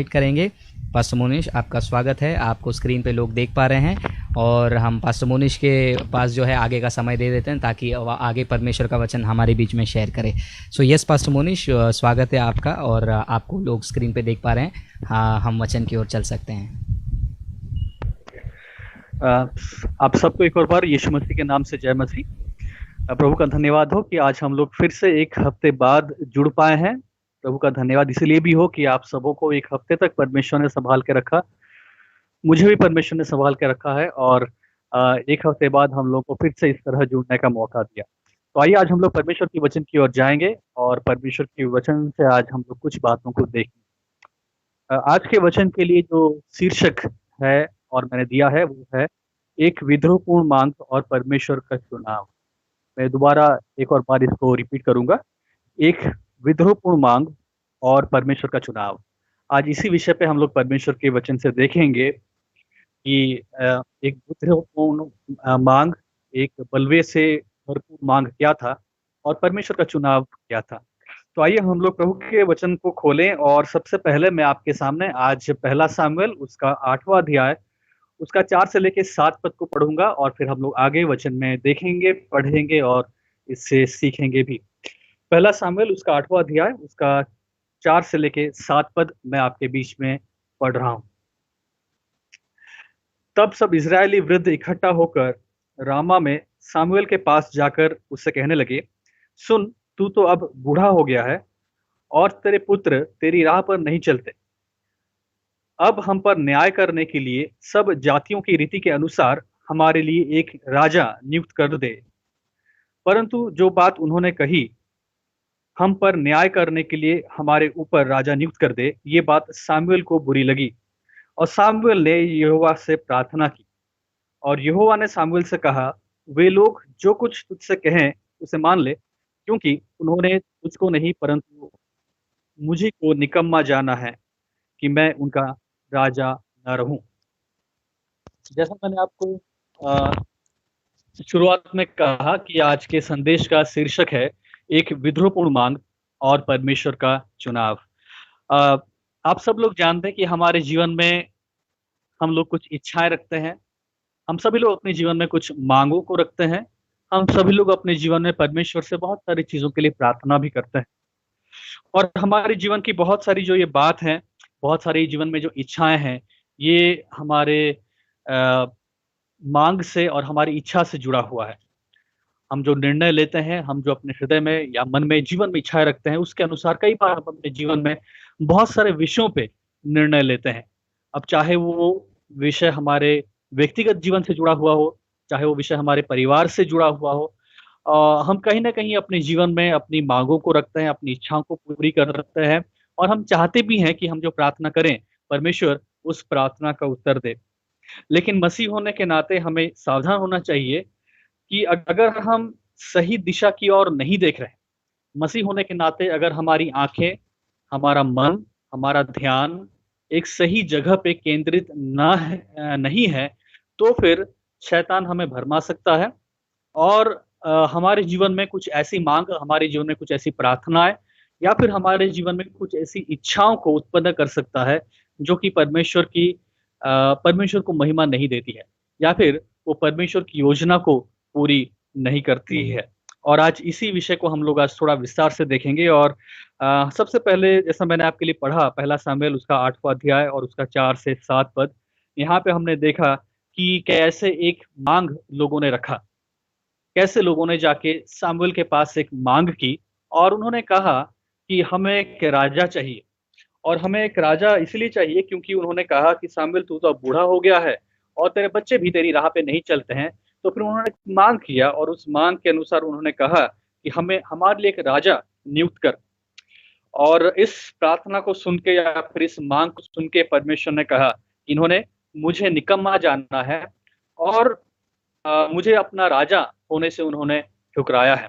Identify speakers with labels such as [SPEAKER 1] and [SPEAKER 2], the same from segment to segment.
[SPEAKER 1] करेंगे। पास्टर मोनिश, आपका स्वागत है। आपको स्क्रीन पे लोग देख पा रहे हैं और हम पास्टर मोनिश के पास जो है आगे का समय दे देते हैं ताकि आगे परमेश्वर का वचन हमारे बीच में शेयर करे। सो यस पास्टर मोनिश, स्वागत है आपका और आपको लोग स्क्रीन पे देख पा रहे हैं। हाँ, हम वचन की ओर चल सकते हैं।
[SPEAKER 2] आप सबको एक और बार यीशु मसीह के नाम से जय मसीह। प्रभु का धन्यवाद हो कि आज हम लोग फिर से एक हफ्ते बाद जुड़ पाए हैं। प्रभु का धन्यवाद इसलिए भी हो कि आप सबों को एक हफ्ते तक परमेश्वर ने संभाल के रखा। मुझे भी परमेश्वर ने संभाल के रखा है और एक हफ्ते बाद हम लोग को फिर से इस तरह जुड़ने का मौका दिया। तो आइए आज हम लोग परमेश्वर की वचन की ओर जाएंगे और परमेश्वर की वचन से आज हम लोग कुछ बातों को देखेंगे। आज के वचन के लिए जो शीर्षक है और मैंने दिया है वो है एक विद्रोहपूर्ण मांग और परमेश्वर का चुनाव। मैं दोबारा एक और बार इसको रिपीट करूंगा। एक विद्रोहपूर्ण मांग और परमेश्वर का चुनाव। आज इसी विषय पे हम लोग परमेश्वर के वचन से देखेंगे कि एक विद्रोहपूर्ण मांग, एक बलवे से भरपूर मांग क्या था और परमेश्वर का चुनाव क्या था। तो आइए हम लोग प्रभु के वचन को खोलें और सबसे पहले मैं आपके सामने आज पहला सामुएल उसका 8वां अध्याय उसका 4 से लेके 7 पद को पढ़ूंगा और फिर हम लोग आगे वचन में देखेंगे, पढ़ेंगे और इससे सीखेंगे भी। पहला सामुएल उसका 8वां अध्याय उसका 4 से लेके 7 पद मैं आपके बीच में पढ़ रहा हूं। तब सब इजरायली वृद्ध इकट्ठा होकर रामा में सामुएल के पास जाकर उससे कहने लगे, सुन, तू तो अब बूढ़ा हो गया है और तेरे पुत्र तेरी राह पर नहीं चलते। अब हम पर न्याय करने के लिए सब जातियों की रीति के अनुसार हमारे लिए एक राजा नियुक्त कर दे। परंतु जो बात उन्होंने कही, हम पर न्याय करने के लिए हमारे ऊपर राजा नियुक्त कर दे, ये बात सामुएल को बुरी लगी और सामुएल ने यहोवा से प्रार्थना की। और यहोवा ने सामुएल से कहा, वे लोग जो कुछ तुझसे कहें उसे मान ले, क्योंकि उन्होंने तुझको नहीं परंतु मुझी को निकम्मा जाना है कि मैं उनका राजा न रहूं। जैसा मैंने आपको अ, शुरुआत में कहा कि आज के संदेश का शीर्षक है एक विद्रोहपूर्ण मांग और परमेश्वर का चुनाव। अ, आप सब लोग जानते हैं कि हमारे जीवन में हम लोग कुछ इच्छाएं रखते हैं। हम सभी लोग अपने जीवन में कुछ मांगों को रखते हैं। हम सभी लोग अपने जीवन में परमेश्वर से बहुत सारी चीजों के लिए प्रार्थना भी करते हैं और हमारे जीवन की बहुत सारी जो ये बात है, बहुत सारी जीवन में जो इच्छाएं हैं, ये हमारे अ, मांग से और हमारी इच्छा से जुड़ा हुआ है। हम जो निर्णय लेते हैं, हम जो अपने हृदय में या मन में जीवन में इच्छाएं रखते हैं, उसके अनुसार कई बार हम अपने जीवन में बहुत सारे विषयों पे निर्णय लेते हैं। अब चाहे वो विषय हमारे व्यक्तिगत जीवन से जुड़ा हुआ हो, चाहे वो विषय हमारे परिवार से जुड़ा हुआ हो, हम कहीं ना कहीं अपने जीवन में अपनी मांगों को रखते हैं, अपनी इच्छाओं को पूरी कर रखते हैं और हम चाहते भी हैं कि हम जो प्रार्थना करें, परमेश्वर उस प्रार्थना का उत्तर दे। लेकिन मसीह होने के नाते हमें सावधान होना चाहिए कि अगर हम सही दिशा की ओर नहीं देख रहे हैं, मसीह होने के नाते अगर हमारी आंखें, हमारा मन, हमारा ध्यान एक सही जगह पे केंद्रित ना है, नहीं है, तो फिर शैतान हमें भरमा सकता है और हमारे जीवन में कुछ ऐसी मांग, हमारे जीवन में कुछ ऐसी प्रार्थनाएं या फिर हमारे जीवन में कुछ ऐसी इच्छाओं को उत्पन्न कर सकता है जो कि परमेश्वर को महिमा नहीं देती है या फिर वो परमेश्वर की योजना को पूरी नहीं करती है। और आज इसी विषय को हम लोग आज थोड़ा विस्तार से देखेंगे और सबसे पहले जैसा मैंने आपके लिए पढ़ा पहला सामुएल उसका 8वां अध्याय और उसका 4 से 7 पद, यहाँ पे हमने देखा कि कैसे एक मांग लोगों ने रखा, कैसे लोगों ने जाके सामुएल के पास एक मांग की और उन्होंने कहा कि हमें एक राजा चाहिए। और हमें एक राजा इसलिए चाहिए क्योंकि उन्होंने कहा कि सामुएल, तू तो अब बूढ़ा हो गया है और तेरे बच्चे भी तेरी राह पे नहीं चलते हैं। तो फिर उन्होंने मांग किया और उस मांग के अनुसार उन्होंने कहा कि हमें हमारे लिए एक राजा नियुक्त कर। और इस प्रार्थना को सुन के या फिर इस मांग को सुन के परमेश्वर ने कहा, इन्होंने मुझे निकम्मा जाना है और मुझे अपना राजा होने से उन्होंने ठुकराया है।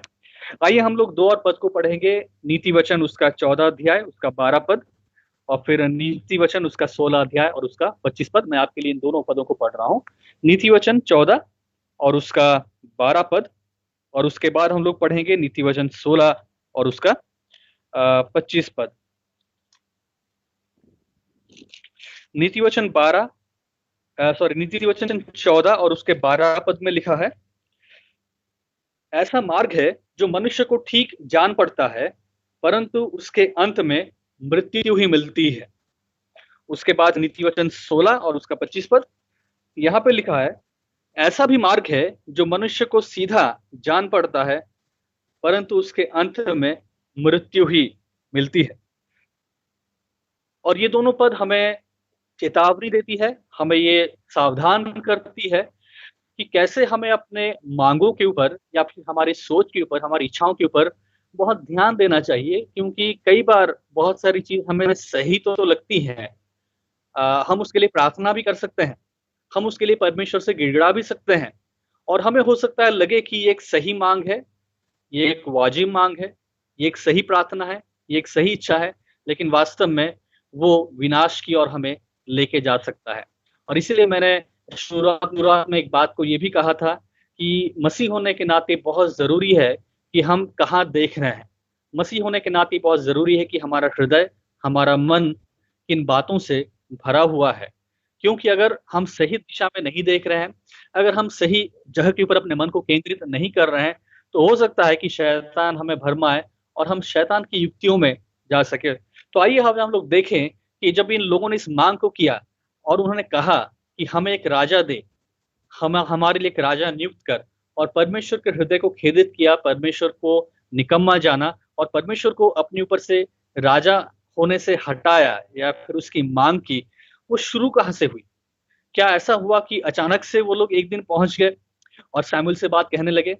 [SPEAKER 2] आइए हम लोग 2 और पद को पढ़ेंगे। नीति वचन उसका 14 अध्याय उसका 12 पद और फिर नीति वचन उसका 16 अध्याय और उसका 25 पद। मैं आपके लिए इन दोनों पदों को पढ़ रहा हूँ। नीति वचन 14 और उसका 12 पद और उसके बाद हम लोग पढ़ेंगे नीति वचन 16 और उसका 25 पद। नीति वचन 14 और उसके 12 पद में लिखा है, ऐसा मार्ग है जो मनुष्य को ठीक जान पड़ता है, परंतु उसके अंत में मृत्यु ही मिलती है। उसके बाद नीति वचन 16 और उसका 25 पद, यहाँ पे लिखा है, ऐसा भी मार्ग है जो मनुष्य को सीधा जान पड़ता है, परंतु उसके अंत में मृत्यु ही मिलती है। और ये दोनों पद हमें चेतावनी देती है, हमें ये सावधान करती है कि कैसे हमें अपने मांगों के ऊपर या फिर हमारी सोच के ऊपर, हमारी इच्छाओं के ऊपर बहुत ध्यान देना चाहिए, क्योंकि कई बार बहुत सारी चीज हमें सही तो लगती है। हम उसके लिए प्रार्थना भी कर सकते हैं, हम उसके लिए परमेश्वर से गिड़गिड़ा भी सकते हैं, और हमें हो सकता है लगे कि ये एक सही मांग है, ये एक वाजिब मांग है, ये एक सही प्रार्थना है, ये एक सही इच्छा है, लेकिन वास्तव में वो विनाश की ओर हमें लेके जा सकता है। और इसीलिए मैंने शुरुआत में एक बात को ये भी कहा था कि मसीह होने के नाते बहुत जरूरी है कि हम कहाँ देख रहे हैं। मसीह होने के नाते बहुत जरूरी है कि हमारा हृदय, हमारा मन किन बातों से भरा हुआ है। क्योंकि अगर हम सही दिशा में नहीं देख रहे हैं, अगर हम सही जगह के ऊपर अपने मन को केंद्रित नहीं कर रहे हैं, तो हो सकता है कि शैतान हमें भरमाए और हम शैतान की युक्तियों में जा सके। तो आइए हम लोग देखें कि जब इन लोगों ने इस मांग को किया और उन्होंने कहा कि हमें एक राजा दे, हम हमारे लिए एक राजा नियुक्त कर, और परमेश्वर के हृदय को खेदित किया, परमेश्वर को निकम्मा जाना और परमेश्वर को अपने ऊपर से राजा होने से हटाया या फिर उसकी मांग की, वो शुरू कहाँ से हुई? क्या ऐसा हुआ कि अचानक से वो लोग एक दिन पहुंच गए और सैमुअल से बात कहने लगे?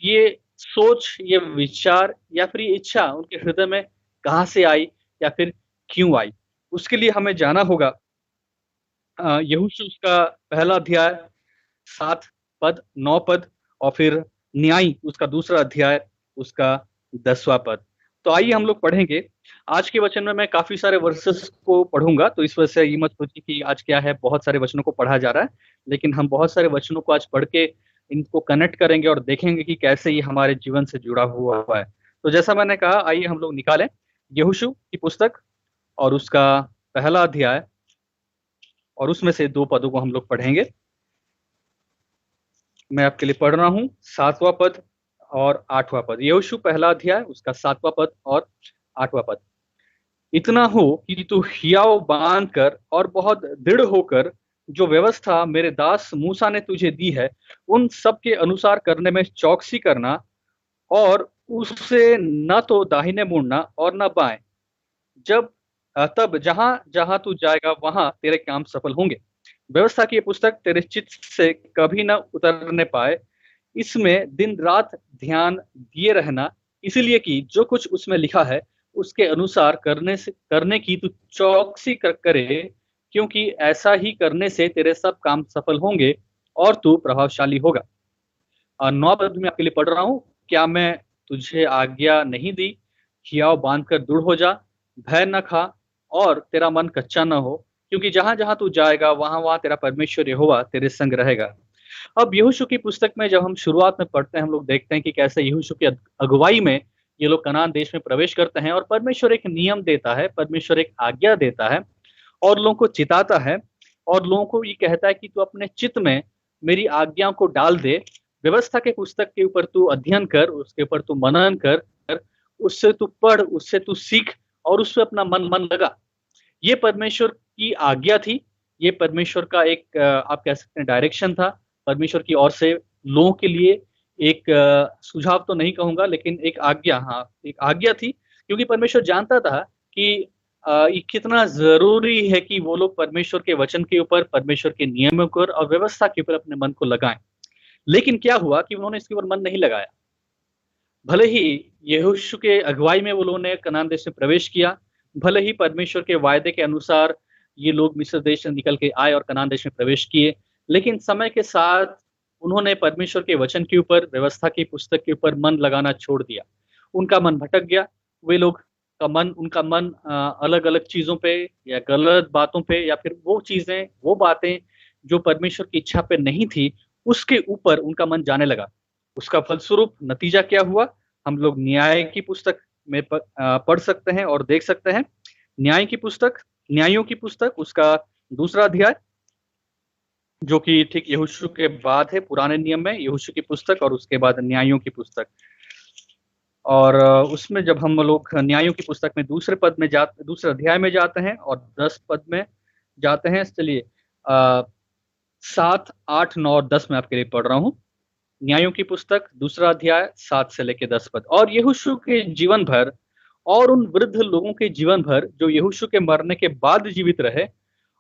[SPEAKER 2] ये सोच, ये विचार या फिर ये इच्छा उनके हृदय में कहाँ से आई या फिर क्यों आई? उसके लिए हमें जाना होगा यहोशू उसका पहला अध्याय 7 पद, 9 पद, और फिर न्यायी उसका दूसरा अध्याय उसका 10वां पद। तो आइए हम लोग पढ़ेंगे। आज के वचन में मैं काफी सारे वर्सेस को पढ़ूंगा, तो इस वजह से ये मत सोचिए कि आज क्या है, बहुत सारे वचनों को पढ़ा जा रहा है, लेकिन हम बहुत सारे वचनों को आज पढ़ के इनको कनेक्ट करेंगे और देखेंगे कि कैसे ये हमारे जीवन से जुड़ा हुआ है। तो जैसा मैंने कहा, आइए हम लोग निकालें यहोशू की पुस्तक और उसका पहला अध्याय, और उसमें से 2 पदों को हम लोग पढ़ेंगे। मैं आपके लिए पढ़ रहा हूं 7वां पद और 8वां पद। यहोशू पहला अध्याय उसका 7वां पद और 8वां पद। इतना हो कि तू हियाव बांध कर और बहुत दृढ़ होकर जो व्यवस्था मेरे दास मूसा ने तुझे दी है, उन सब के अनुसार करने में चौकसी करना, और उससे न तो दाहिने मुड़ना और न बाएं। जब तब जहां जहां तू जाएगा वहां तेरे काम सफल होंगे। व्यवस्था की ये पुस्तक तेरे चित्त से कभी न उतरने पाए, इसमें दिन रात ध्यान दिए रहना, इसलिए कि जो कुछ उसमें लिखा है उसके अनुसार करने की तू चौकसी करे, क्योंकि ऐसा ही करने से तेरे सब काम सफल होंगे और तू प्रभावशाली होगा। 9 पद में आपके लिए पढ़ रहा हूं, क्या मैं तुझे आज्ञा नहीं दी? हियाव बांध कर दृढ़ हो जा, भय न खा और तेरा मन कच्चा न हो, क्योंकि जहां जहां तू जाएगा वहां वहां तेरा परमेश्वर यहोवा तेरे संग रहेगा। अब यहोशू की पुस्तक में जब हम शुरुआत में पढ़ते हैं, हम लोग देखते हैं कि कैसे यहोशू की अगुवाई में ये लोग कनान देश में प्रवेश करते हैं, और परमेश्वर एक नियम देता है, परमेश्वर एक आज्ञा देता है और लोगों को चिताता है, और लोगों को ये कहता है कि तू अपने चित्त में मेरी आज्ञाओं को डाल दे, व्यवस्था के पुस्तक के ऊपर तू अध्ययन कर, उसके ऊपर तू मनन कर, उससे तू पढ़, उससे तू सीख और उससे अपना मन लगा। ये परमेश्वर की आज्ञा थी, ये परमेश्वर का एक आप कह सकते हैं डायरेक्शन था, परमेश्वर की ओर से लोगों के लिए एक सुझाव तो नहीं कहूंगा, लेकिन एक आज्ञा, हाँ एक आज्ञा थी, क्योंकि परमेश्वर जानता था कि ये कितना जरूरी है कि वो लोग परमेश्वर के वचन के ऊपर, परमेश्वर के नियमों के ऊपर और व्यवस्था के ऊपर अपने मन को लगाएं। लेकिन क्या हुआ कि उन्होंने इसके ऊपर मन नहीं लगाया। भले ही यहोशू के अगुवाई में वो लोगों ने कनान देश में प्रवेश किया, भले ही परमेश्वर के वायदे के अनुसार ये लोग मिस्र देश से निकल के आए और कनान देश में प्रवेश किए, लेकिन समय के साथ उन्होंने परमेश्वर के वचन के ऊपर, व्यवस्था की पुस्तक के ऊपर मन लगाना छोड़ दिया। उनका मन भटक गया, वे लोग उनका मन अलग अलग चीजों पे या गलत बातों पे या फिर वो चीजें, वो बातें जो परमेश्वर की इच्छा पे नहीं थी, उसके ऊपर उनका मन जाने लगा। उसका फलस्वरूप नतीजा क्या हुआ, हम लोग न्याय की पुस्तक में पढ़ सकते हैं और देख सकते हैं। न्याय की पुस्तक न्यायों की पुस्तक उसका दूसरा अध्याय, जो कि ठीक यहोशू के बाद है पुराने नियम में, यहोशू की पुस्तक और उसके बाद न्यायों की पुस्तक। और उसमें जब हम लोग न्यायों की पुस्तक में दूसरे अध्याय में जाते हैं और 10 पद में जाते हैं। चलिए 7, 8, 9 और 10 में आपके लिए पढ़ रहा हूँ। न्यायों की पुस्तक दूसरा अध्याय 7 से लेकर 10 पद। और यहोशू के जीवन भर और उन वृद्ध लोगों के जीवन भर जो यहोशू के मरने के बाद जीवित रहे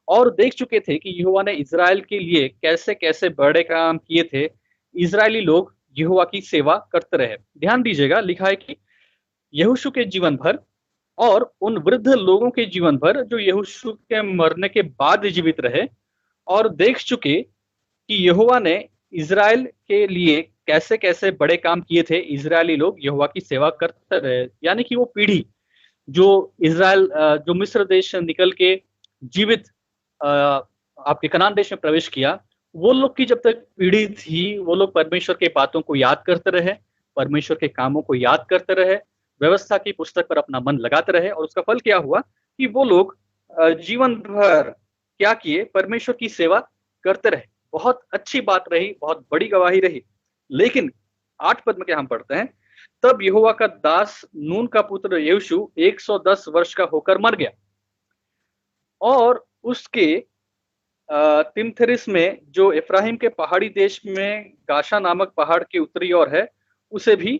[SPEAKER 2] और देख चुके थे कि यहोवा ने इज़राइल के लिए कैसे कैसे बड़े काम किए थे, इज़राइली लोग यहोवा की सेवा करते रहे। ध्यान दीजिएगा, लिखा है कि यहोशू के जीवन भर और उन वृद्ध लोगों के जीवन भर जो यहोशू के मरने के बाद जीवित रहे और देख चुके कि यहोवा ने इज़राइल के लिए कैसे कैसे बड़े काम किए थे, इज़राइली लोग यहोवा की सेवा करते रहे। यानी कि वो पीढ़ी जो इज़राइल जो मिस्र देश निकल के जीवित आपके कनान देश में प्रवेश किया, वो लोग की जब तक पीढ़ी थी, वो लोग परमेश्वर के बातों को याद करते रहे, परमेश्वर के कामों को याद करते रहे, व्यवस्था की पुस्तक पर अपना मन लगाते रहे। और उसका फल क्या हुआ कि वो लोग जीवन भर क्या किए, परमेश्वर की सेवा करते रहे। बहुत अच्छी बात रही, बहुत बड़ी गवाही रही। लेकिन 8 पद में क्या हम पढ़ते हैं, तब यहोवा का दास नून का पुत्र यहोशू 110 वर्ष का होकर मर गया और उसके तिमथरिस में जो इफ्राहिम के पहाड़ी देश में गाशा नामक पहाड़ की उत्तरी ओर है, उसे भी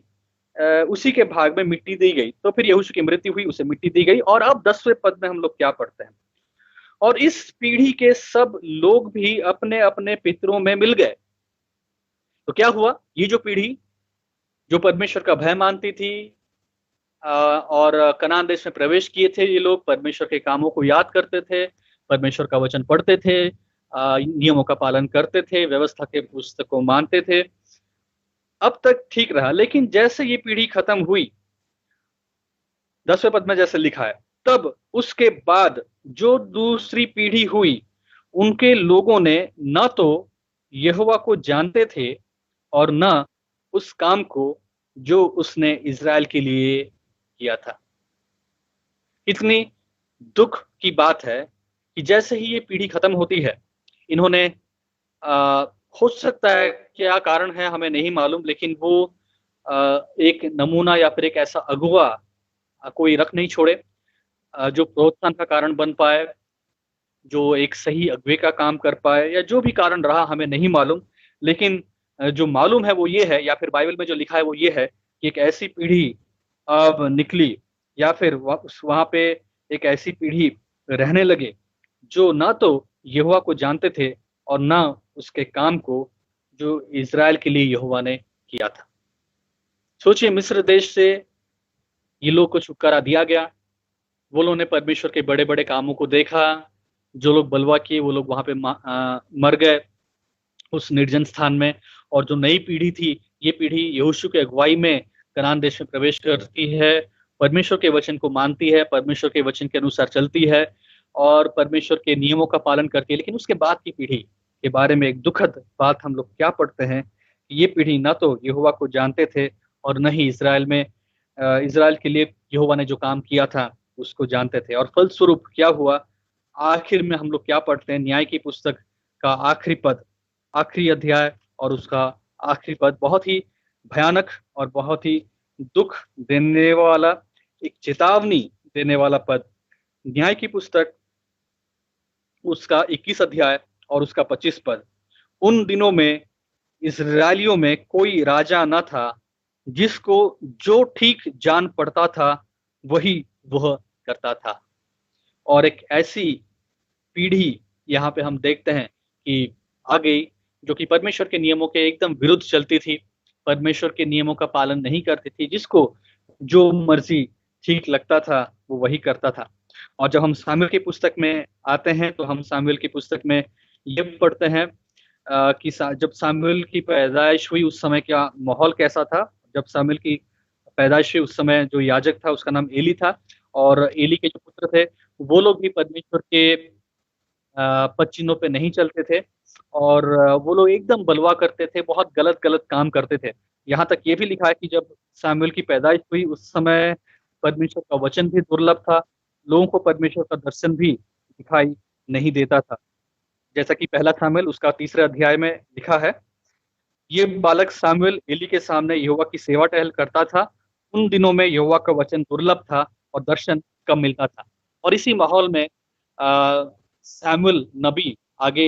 [SPEAKER 2] उसी के भाग में मिट्टी दी गई। तो फिर यहोशू की मृत्यु हुई, उसे मिट्टी दी गई। और अब 10वें पद में हम लोग क्या पढ़ते हैं, और इस पीढ़ी के सब लोग भी अपने अपने पितरों में मिल गए। तो क्या हुआ, ये जो पीढ़ी जो परमेश्वर का भय मानती थी और कनान देश में प्रवेश किए थे, ये लोग परमेश्वर के कामों को याद करते थे, परमेश्वर का वचन पढ़ते थे, नियमों का पालन करते थे, व्यवस्था के पुस्तक को मानते थे, अब तक ठीक रहा। लेकिन जैसे ये पीढ़ी खत्म हुई, 10वें पद में जैसे लिखा है, तब उसके बाद जो दूसरी पीढ़ी हुई, उनके लोगों ने न तो यहोवा को जानते थे और न उस काम को जो उसने इज़राइल के लिए किया था। इतनी दुख की बात है कि जैसे ही ये पीढ़ी खत्म होती है, इन्होंने हो सकता है क्या कारण है हमें नहीं मालूम, लेकिन वो एक नमूना या फिर एक ऐसा अगुवा कोई रख नहीं छोड़े जो प्रोत्साहन का कारण बन पाए, जो एक सही अगुवे का काम कर पाए, या जो भी कारण रहा हमें नहीं मालूम। लेकिन जो मालूम है वो ये है, या फिर बाइबल में जो लिखा है वो ये है कि एक ऐसी पीढ़ी अब निकली, या फिर वहां पे एक ऐसी पीढ़ी रहने लगे जो ना तो यहोवा को जानते थे और ना उसके काम को जो इज़राइल के लिए यहोवा ने किया था। सोचिए, मिस्र देश से ये लोग को छुटकारा दिया गया, वो लोगों ने परमेश्वर के बड़े बड़े कामों को देखा, जो लोग बलवा किए वो लोग वहां पे मर गए उस निर्जन स्थान में। और जो नई पीढ़ी थी, ये पीढ़ी यहोशू के अगुवाई में कनान देश में प्रवेश करती है, परमेश्वर के वचन को मानती है, परमेश्वर के वचन के अनुसार चलती है और परमेश्वर के नियमों का पालन करती है। लेकिन उसके बाद की पीढ़ी के बारे में एक दुखद बात हम लोग क्या पढ़ते हैं, ये पीढ़ी ना तो यहोवा को जानते थे और न ही इज़राइल के लिए यहोवा ने जो काम किया था उसको जानते थे। और फलस्वरूप क्या हुआ, आखिर में हम लोग क्या पढ़ते हैं, न्याय की पुस्तक का आखिरी पद, आखिरी अध्याय और उसका आखिरी पद, बहुत ही भयानक और बहुत ही दुख देने वाला, एक चेतावनी देने वाला पद। न्याय की पुस्तक उसका 21 अध्याय और उसका 25 पद। उन दिनों में इस्राएलियों में कोई राजा न था जिसको जो ठीक जान पड़ता था वही वह करता था। और एक ऐसी पीढ़ी यहाँ पे हम देखते हैं कि आ गई जो कि परमेश्वर के नियमों के एकदम विरुद्ध चलती थी, परमेश्वर के नियमों का पालन नहीं करती थी, जिसको जो मर्जी ठीक लगता था वो वही करता था। और जब हम सामुएल की पुस्तक में आते हैं तो हम सामुएल की पुस्तक में ये पढ़ते हैं कि जब सामुएल की पैदाइश हुई उस समय का माहौल कैसा था। जब सामुएल की पैदाइश हुई उस समय जो याजक था उसका नाम एली था, और एली के जो पुत्र थे वो लोग भी परमेश्वर के पद चिन्हों पे नहीं चलते थे और वो लोग एकदम बलवा करते थे, बहुत गलत गलत काम करते थे। यहाँ तक ये भी लिखा है कि जब सामुएल की पैदाइश हुई उस समय परमेश्वर का वचन भी दुर्लभ था, लोगों को परमेश्वर का दर्शन भी दिखाई नहीं देता था। जैसा कि पहला सामुएल उसका 3 अध्याय में लिखा है, ये बालक सामुएल एली के सामने यहोवा की सेवा टहल करता था। उन दिनों में यहोवा का वचन दुर्लभ था और दर्शन कम मिलता था। और इसी माहौल में सामुएल नबी आगे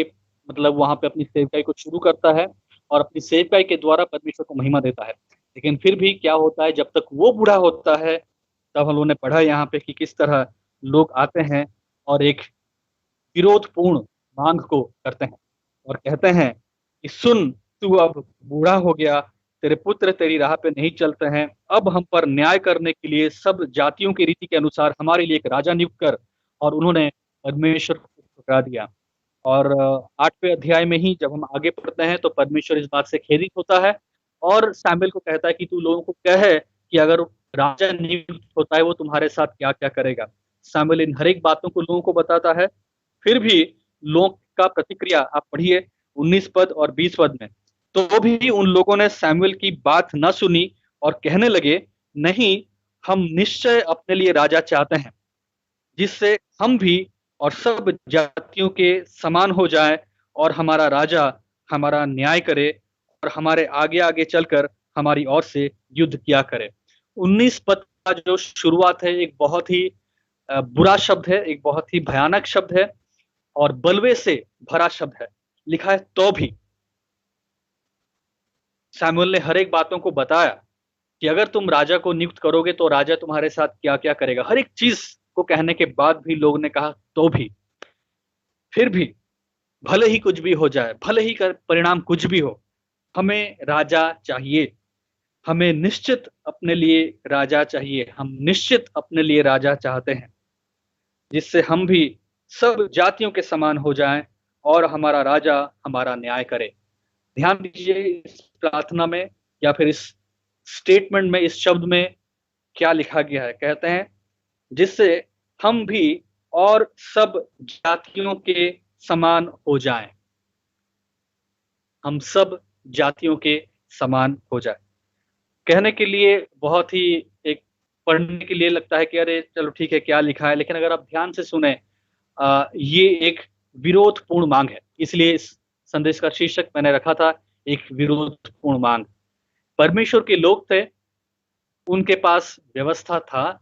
[SPEAKER 2] मतलब वहां पे अपनी सेवकाई को शुरू करता है और अपनी सेवकाई के द्वारा परमेश्वर को महिमा देता है। लेकिन फिर भी क्या होता है, जब तक वो बूढ़ा होता है, तब हम लोगों ने पढ़ा यहाँ पे कि किस तरह लोग आते हैं और एक विरोधपूर्ण मांग को करते हैं और कहते हैं कि सुन, तू अब बूढ़ा हो गया, तेरे पुत्र तेरी राह पे नहीं चलते हैं, अब हम पर न्याय करने के लिए सब जातियों की रीति के अनुसार हमारे लिए एक राजा नियुक्त कर। और उन्होंने परमेश्वर को ठुकरा दिया। और 8वें अध्याय में ही जब हम आगे पढ़ते हैं तो परमेश्वर इस बात से खेदित होता है और सैमुएल को कहता है कि तू लोगों को कहे कि अगर राजा नियुक्त होता है वो तुम्हारे साथ क्या क्या करेगा। सैमुएल इन हर एक बातों को लोगों को बताता है। फिर भी लोग का प्रतिक्रिया आप पढ़िए 19 पद और 20 पद में, तो भी उन लोगों ने सैमुएल की बात न सुनी और कहने लगे, नहीं, हम निश्चय अपने लिए राजा चाहते हैं जिससे हम भी और सब जातियों के समान हो जाए और हमारा राजा हमारा न्याय करे और हमारे आगे आगे चलकर हमारी ओर से युद्ध किया करे। 19 पद का जो शुरुआत है एक बहुत ही बुरा शब्द है, एक बहुत ही भयानक शब्द है और बलवे से भरा शब्द है। लिखा है तो भी सैमुएल ने हर एक बातों को बताया कि अगर तुम राजा को नियुक्त करोगे तो राजा तुम्हारे साथ क्या क्या करेगा। हर एक चीज को कहने के बाद भी लोग ने कहा तो भी, फिर भी, भले ही कुछ भी हो जाए, भले ही परिणाम कुछ भी हो, हमें राजा चाहिए। हमें निश्चित अपने लिए राजा चाहिए। हम निश्चित अपने लिए राजा चाहते हैं जिससे हम भी सब जातियों के समान हो जाएं और हमारा राजा हमारा न्याय करे। ध्यान दीजिए इस प्रार्थना में या फिर इस स्टेटमेंट में, इस शब्द में क्या लिखा गया है। कहते हैं जिससे हम भी और सब जातियों के समान हो जाएं। हम सब जातियों के समान हो जाए। कहने के लिए बहुत ही एक पढ़ने के लिए लगता है कि अरे चलो ठीक है क्या लिखा है, लेकिन अगर आप ध्यान से सुने ये एक विरोधपूर्ण मांग है। इसलिए इस संदेश का शीर्षक मैंने रखा था एक विरोधपूर्ण मांग। परमेश्वर के लोग थे, उनके पास व्यवस्था था,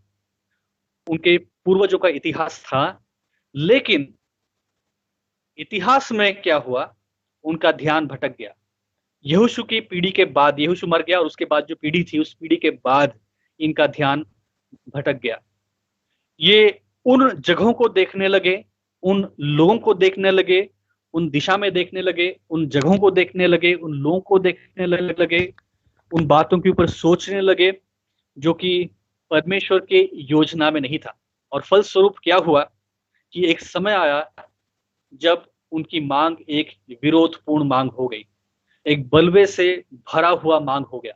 [SPEAKER 2] उनके पूर्वजों का इतिहास था, लेकिन इतिहास में क्या हुआ, उनका ध्यान भटक गया। यहोशू की पीढ़ी के बाद, यहोशू मर गया और उसके बाद जो पीढ़ी थी उस पीढ़ी के बाद इनका ध्यान भटक गया। ये उन जगहों को देखने लगे, उन लोगों को देखने लगे, उन दिशा में देखने लगे, उन जगहों को देखने लगे, उन लोगों को देखने लगे, उन बातों के ऊपर सोचने लगे जो कि परमेश्वर के योजना में नहीं था। और फलस्वरूप क्या हुआ कि एक समय आया जब उनकी मांग एक विरोधपूर्ण मांग हो गई, एक बलवे से भरा हुआ मांग हो गया।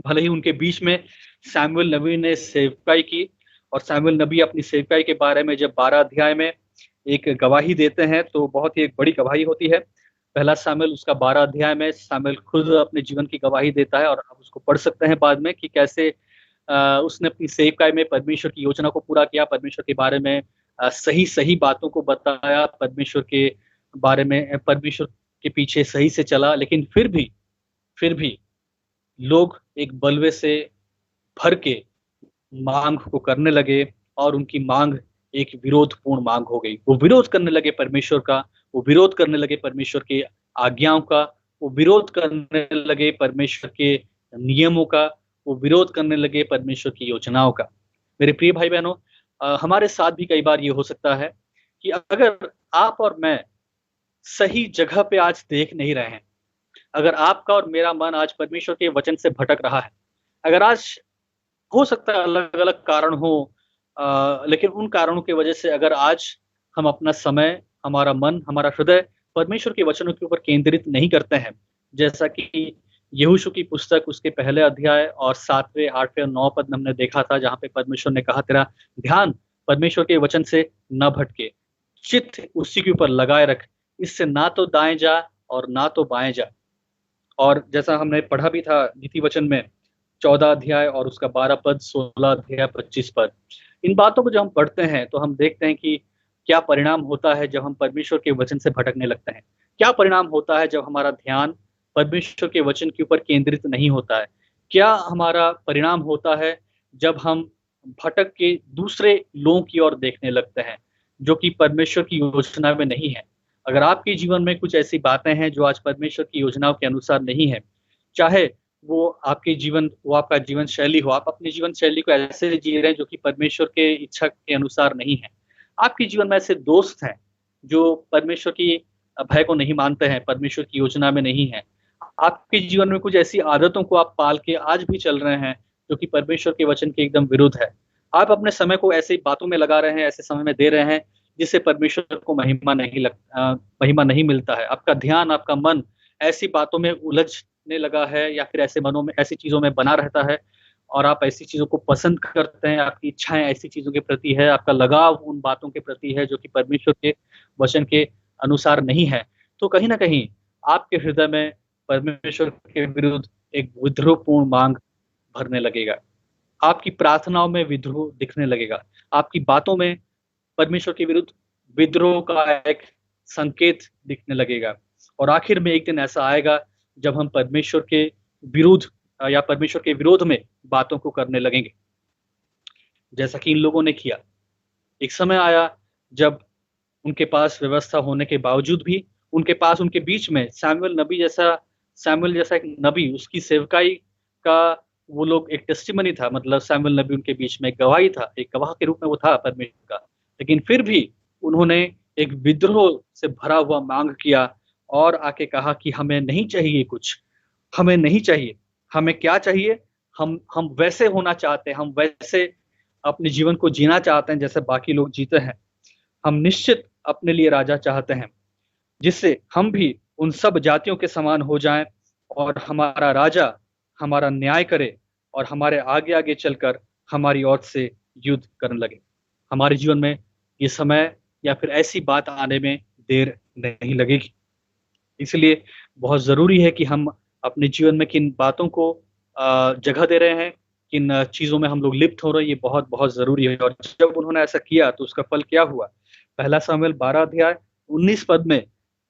[SPEAKER 2] भले ही उनके बीच में सैमुएल नबी ने सेवकाई की और सैमुएल नबी अपनी सेवकाई के बारे में जब 12 अध्याय में एक गवाही देते हैं तो बहुत ही एक बड़ी गवाही होती है। पहला सैमुएल उसका 12 अध्याय में सैमुएल खुद अपने जीवन की गवाही देता है और आप उसको पढ़ सकते हैं बाद में कि कैसे उसने अपनी सेवकाई में परमेश्वर की योजना को पूरा किया, परमेश्वर के बारे में सही सही बातों को बताया, परमेश्वर के बारे में, परमेश्वर के पीछे सही से चला। लेकिन फिर भी लोग एक बलवे से भर के मांग को करने लगे और उनकी मांग एक विरोधपूर्ण मांग हो गई। वो विरोध करने लगे परमेश्वर का, वो विरोध करने लगे परमेश्वर के आज्ञाओं का, वो विरोध करने लगे परमेश्वर के नियमों का, वो विरोध करने लगे परमेश्वर की योजनाओं का। मेरे प्रिय भाई बहनों, हमारे साथ भी कई बार ये हो सकता है कि अगर आप और मैं सही जगह पे आज देख नहीं रहे हैं, अगर आपका और मेरा मन आज परमेश्वर के वचन से भटक रहा है, अगर आज हो सकता है अलग अलग कारण हो, लेकिन उन कारणों की वजह से अगर आज हम अपना समय, हमारा मन, हमारा हृदय परमेश्वर के वचनों के ऊपर केंद्रित नहीं करते हैं, जैसा कि यहोशू की पुस्तक उसके पहले अध्याय और 7वें, 8वें और 9 पद में हमने देखा था, जहां पे परमेश्वर ने कहा तेरा ध्यान परमेश्वर के वचन से न भटके, चित्त उसी के ऊपर लगाए रख, इससे ना तो दाएं जा और ना तो बाएं जा। और जैसा हमने पढ़ा भी था नीति वचन में 14 अध्याय और उसका 12 पद, 16 अध्याय 25 पद, इन बातों को जब हम पढ़ते हैं तो हम देखते हैं कि क्या परिणाम होता है जब हम परमेश्वर के वचन से भटकने लगते हैं? क्या परिणाम होता है जब हमारा ध्यान परमेश्वर के वचन के ऊपर केंद्रित नहीं होता है? क्या हमारा परिणाम होता है जब हम भटक के दूसरे लोगों की ओर देखने लगते हैं, जो कि परमेश्वर की योजना में नहीं है? अगर आपके जीवन में कुछ ऐसी बातें हैं जो आज परमेश्वर की योजनाओं के अनुसार नहीं है, चाहे वो आपका जीवन शैली हो, आप अपनी जीवन शैली को ऐसे जी रहे हैं जो कि परमेश्वर के इच्छा के अनुसार नहीं है। आपके जीवन में ऐसे दोस्त हैं जो परमेश्वर की भय को नहीं मानते हैं, परमेश्वर की योजना में नहीं है। आपके जीवन में कुछ ऐसी आदतों को आप पाल के आज भी चल रहे हैं जो कि परमेश्वर के वचन के एकदम विरुद्ध है। आप अपने समय को ऐसी बातों में लगा रहे हैं, ऐसे समय में दे रहे हैं जिससे परमेश्वर को महिमा नहीं मिलता है। आपका ध्यान, आपका मन ऐसी बातों में उलझने लगा है या फिर ऐसे मनों में ऐसी चीज़ों में बना रहता है और आप ऐसी चीज़ों को पसंद करते हैं, आपकी इच्छाएँ ऐसी चीज़ों के प्रति है, आपका लगाव उन बातों के प्रति है जो कि परमेश्वर के वचन के अनुसार नहीं है। तो कहीं न कहीं आपके हृदय में परमेश्वर के विरुद्ध एक विद्रोहपूर्ण मांग भरने लगेगा। आपकी प्रार्थनाओं में विद्रोह दिखने लगेगा। आपकी बातों में परमेश्वर के विरुद्ध विद्रोह का एक संकेत दिखने लगेगा। और आखिर में एक दिन ऐसा आएगा जब हम परमेश्वर के विरुद्ध या परमेश्वर के विरोध में बातों को करने लगेंगे, जैसा कि इन लोगों ने किया। एक समय आया जब उनके पास व्यवस्था होने के बावजूद भी उनके बीच में सैमुअल जैसा एक नबी, उसकी सेवकाई का वो लोग एक टेस्टिमनी था, मतलब सैमुअल नबी उनके बीच में एक गवाही था, एक गवाह के रूप में वो था परमेश्वर का। लेकिन फिर भी उन्होंने एक विद्रोह से भरा हुआ मांग किया और आके कहा कि हमें नहीं चाहिए कुछ, हमें नहीं चाहिए। हमें क्या चाहिए? हम वैसे होना चाहते हैं, हम वैसे अपने जीवन को जीना चाहते हैं जैसे बाकी लोग जीते हैं। हम निश्चित अपने लिए राजा चाहते हैं, जिससे हम भी उन सब जातियों के समान हो जाएं और हमारा राजा हमारा न्याय करे और हमारे आगे-आगे चलकर हमारी ओर से युद्ध करने लगे। हमारे जीवन में ये समय या फिर ऐसी बात आने में देर नहीं लगेगी। इसलिए बहुत ज़रूरी है कि हम अपने जीवन में किन बातों को जगह दे रहे हैं, किन चीज़ों में हम लोग लिप्त हो रहे हैं, ये बहुत ज़रूरी है। और जब उन्होंने ऐसा किया तो उसका फल क्या हुआ? पहला शमूएल 12 अध्याय 19 पद में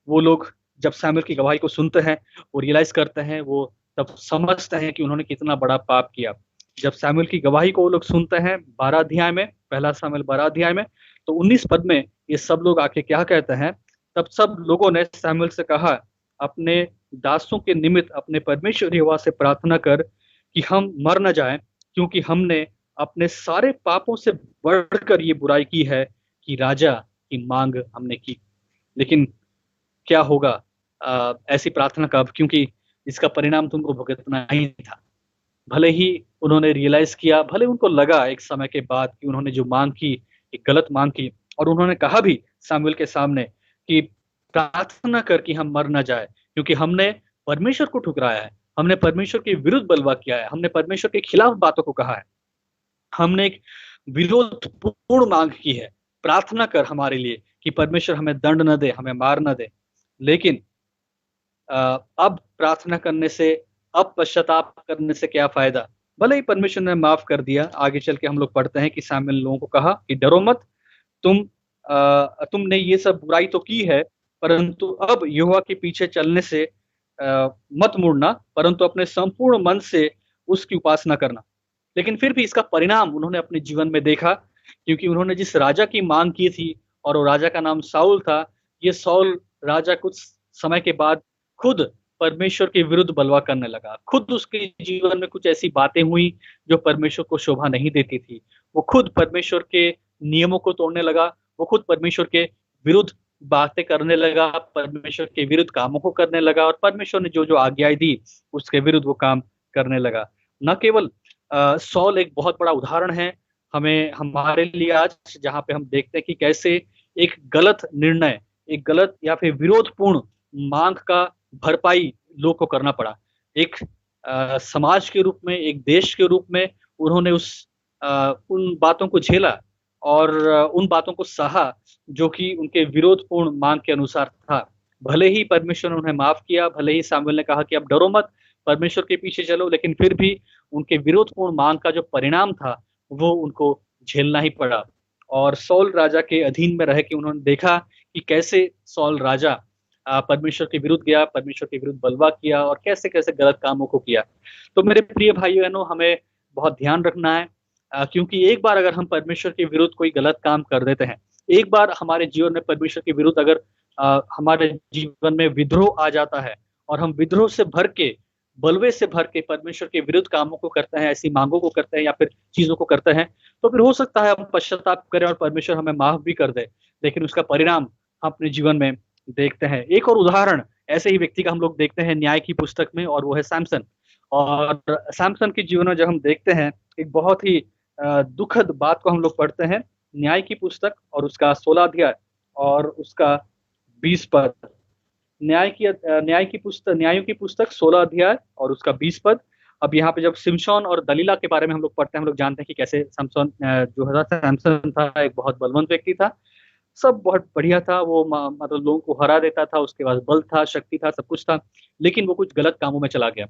[SPEAKER 2] वो लोग जब शमूएल की गवाही को सुनते हैं, वो रियलाइज़ करते हैं, वो तब समझते हैं कि उन्होंने कितना बड़ा पाप किया। जब शमूएल की गवाही को वो लोग सुनते हैं 12 अध्याय में, पहला शमूएल 12 अध्याय में, तो 19 पद में ये सब लोग आके क्या कहते हैं? तब सब लोगों ने शमूएल से कहा, अपने दासों के निमित्त अपने परमेश्वर यहोवा से प्रार्थना कर कि हम मर न जाएं, क्योंकि हमने अपने सारे पापों से बढ़कर ये बुराई की है कि राजा की मांग हमने की। लेकिन क्या होगा ऐसी प्रार्थना का? क्योंकि इसका परिणाम तुमको भुगतना ही था। भले ही उन्होंने रियलाइज किया, भले उनको लगा एक समय के बाद कि उन्होंने जो मांग की, एक गलत मांग की, और उन्होंने कहा भी शमूएल के सामने कि प्रार्थना कर कि हम मर न जाए, क्योंकि हमने परमेश्वर को ठुकराया है, हमने परमेश्वर के विरुद्ध बलवा किया है, हमने परमेश्वर के खिलाफ बातों को कहा है, हमने एक विरोधपूर्ण मांग की है। प्रार्थना कर हमारे लिए कि परमेश्वर हमें दंड न दे, हमें मार न दे। लेकिन अब प्रार्थना करने से, अब पश्चाताप करने से क्या फायदा? भले ही परमेश्वर ने माफ कर दिया। आगे चल के हम लोग पढ़ते हैं कि शमूएल लोगों को कहा कि डरो मत, तुमने ये सब बुराई तो की है, परंतु अब यहोवा के पीछे चलने से मत मुड़ना, परंतु अपने संपूर्ण मन से उसकी उपासना करना। लेकिन फिर भी इसका परिणाम उन्होंने अपने जीवन में देखा, क्योंकि उन्होंने जिस राजा की मांग की थी और वो राजा का नाम शाऊल था, ये शाऊल राजा कुछ समय के बाद खुद परमेश्वर के विरुद्ध बलवा करने लगा। खुद उसके जीवन में कुछ ऐसी बातें हुई जो परमेश्वर को शोभा नहीं देती थी। वो खुद परमेश्वर के नियमों को तोड़ने लगा, वो खुद परमेश्वर के विरुद्ध बातें करने लगा, परमेश्वर के विरुद्ध कामों को करने लगा, और परमेश्वर ने जो जो आज्ञाएं दी उसके विरुद्ध वो काम करने लगा। न केवल सॉल एक बहुत बड़ा उदाहरण है हमें, हमारे लिए आज, जहाँ पे हम देखते हैं कि कैसे एक गलत निर्णय, एक गलत या फिर विरोधपूर्ण मांग का भरपाई लोग को करना पड़ा। एक समाज के रूप में, एक देश के रूप में उन्होंने उन बातों को झेला और उन बातों को सहा जो कि उनके विरोधपूर्ण मांग के अनुसार था। भले ही परमेश्वर ने उन्हें माफ किया, भले ही शमूएल ने कहा कि अब डरो मत, परमेश्वर के पीछे चलो, लेकिन फिर भी उनके विरोधपूर्ण मांग का जो परिणाम था वो उनको झेलना ही पड़ा। और सौल राजा के अधीन में रह के उन्होंने देखा कि कैसे सौल राजा परमेश्वर के विरुद्ध गया, परमेश्वर के विरुद्ध बलवा किया और कैसे कैसे गलत कामों को किया। तो मेरे प्रिय भाइयों बहनों, हमें बहुत ध्यान रखना है, क्योंकि एक बार अगर हम परमेश्वर के विरुद्ध कोई गलत काम कर देते हैं, एक बार हमारे जीवन में परमेश्वर के विरुद्ध अगर हमारे जीवन में विद्रोह आ जाता है और हम विद्रोह से भर के, बलवे से भर के परमेश्वर के विरुद्ध कामों को करते हैं, ऐसी मांगों को करते हैं या फिर चीजों को करते हैं, तो फिर हो सकता है हम पश्चाताप करें और परमेश्वर हमें माफ भी कर दे, लेकिन उसका परिणाम हम अपने जीवन में देखते हैं। एक और उदाहरण ऐसे ही व्यक्ति का हम लोग देखते हैं न्याय की पुस्तक में, और वो है सैमसन। और सैमसन के जीवन में जब हम देखते हैं, एक बहुत ही दुखद बात को हम लोग पढ़ते हैं, न्याय की पुस्तक और उसका 16 अध्याय और उसका 20 पद। न्यायों की पुस्तक 16 अध्याय और उसका 20 पद। अब यहाँ पे जब सिमशोन और दलीला के बारे में हम लोग पढ़ते हैं, हम लोग जानते हैं कि कैसे सैमसन जो था, सैमसन था, एक बहुत बलवंत व्यक्ति था, सब बहुत बढ़िया था, वो मतलब लोगों को हरा देता था, उसके पास बल था, शक्ति था, सब कुछ था, लेकिन वो कुछ गलत कामों में चला गया।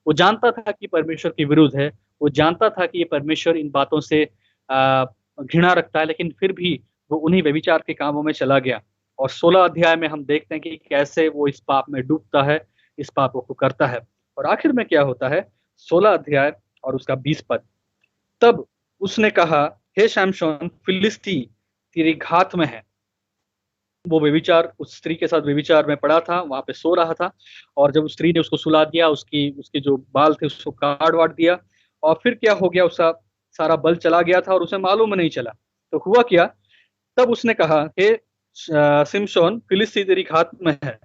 [SPEAKER 2] वो जानता था कि परमेश्वर के विरुद्ध है, वो जानता था कि ये परमेश्वर इन बातों से घृणा रखता है, लेकिन फिर भी वो उन्हीं व्यभिचार के कामों में चला गया। और 16 अध्याय में हम देखते हैं कि कैसे वो इस पाप में डूबता है, इस पापों को करता है, और आखिर में क्या होता है, 16 अध्याय और उसका 20 पद। तब उसने कहा, हे शमशोन, फिलिस्ती तेरी घात में है। वो व्यभिचार, उस स्त्री के साथ व्यभिचार में पड़ा था, वहां पे सो रहा था, और जब उस स्त्री ने उसको सुला दिया, उसके जो बाल थे उसको काट वाट दिया, और फिर क्या हो गया, उसका सारा बल चला गया था और उसे मालूम नहीं चला। तो हुआ क्या, तब उसने कहा, हे सिमशोन, फिलिस्ती तेरी घात में है।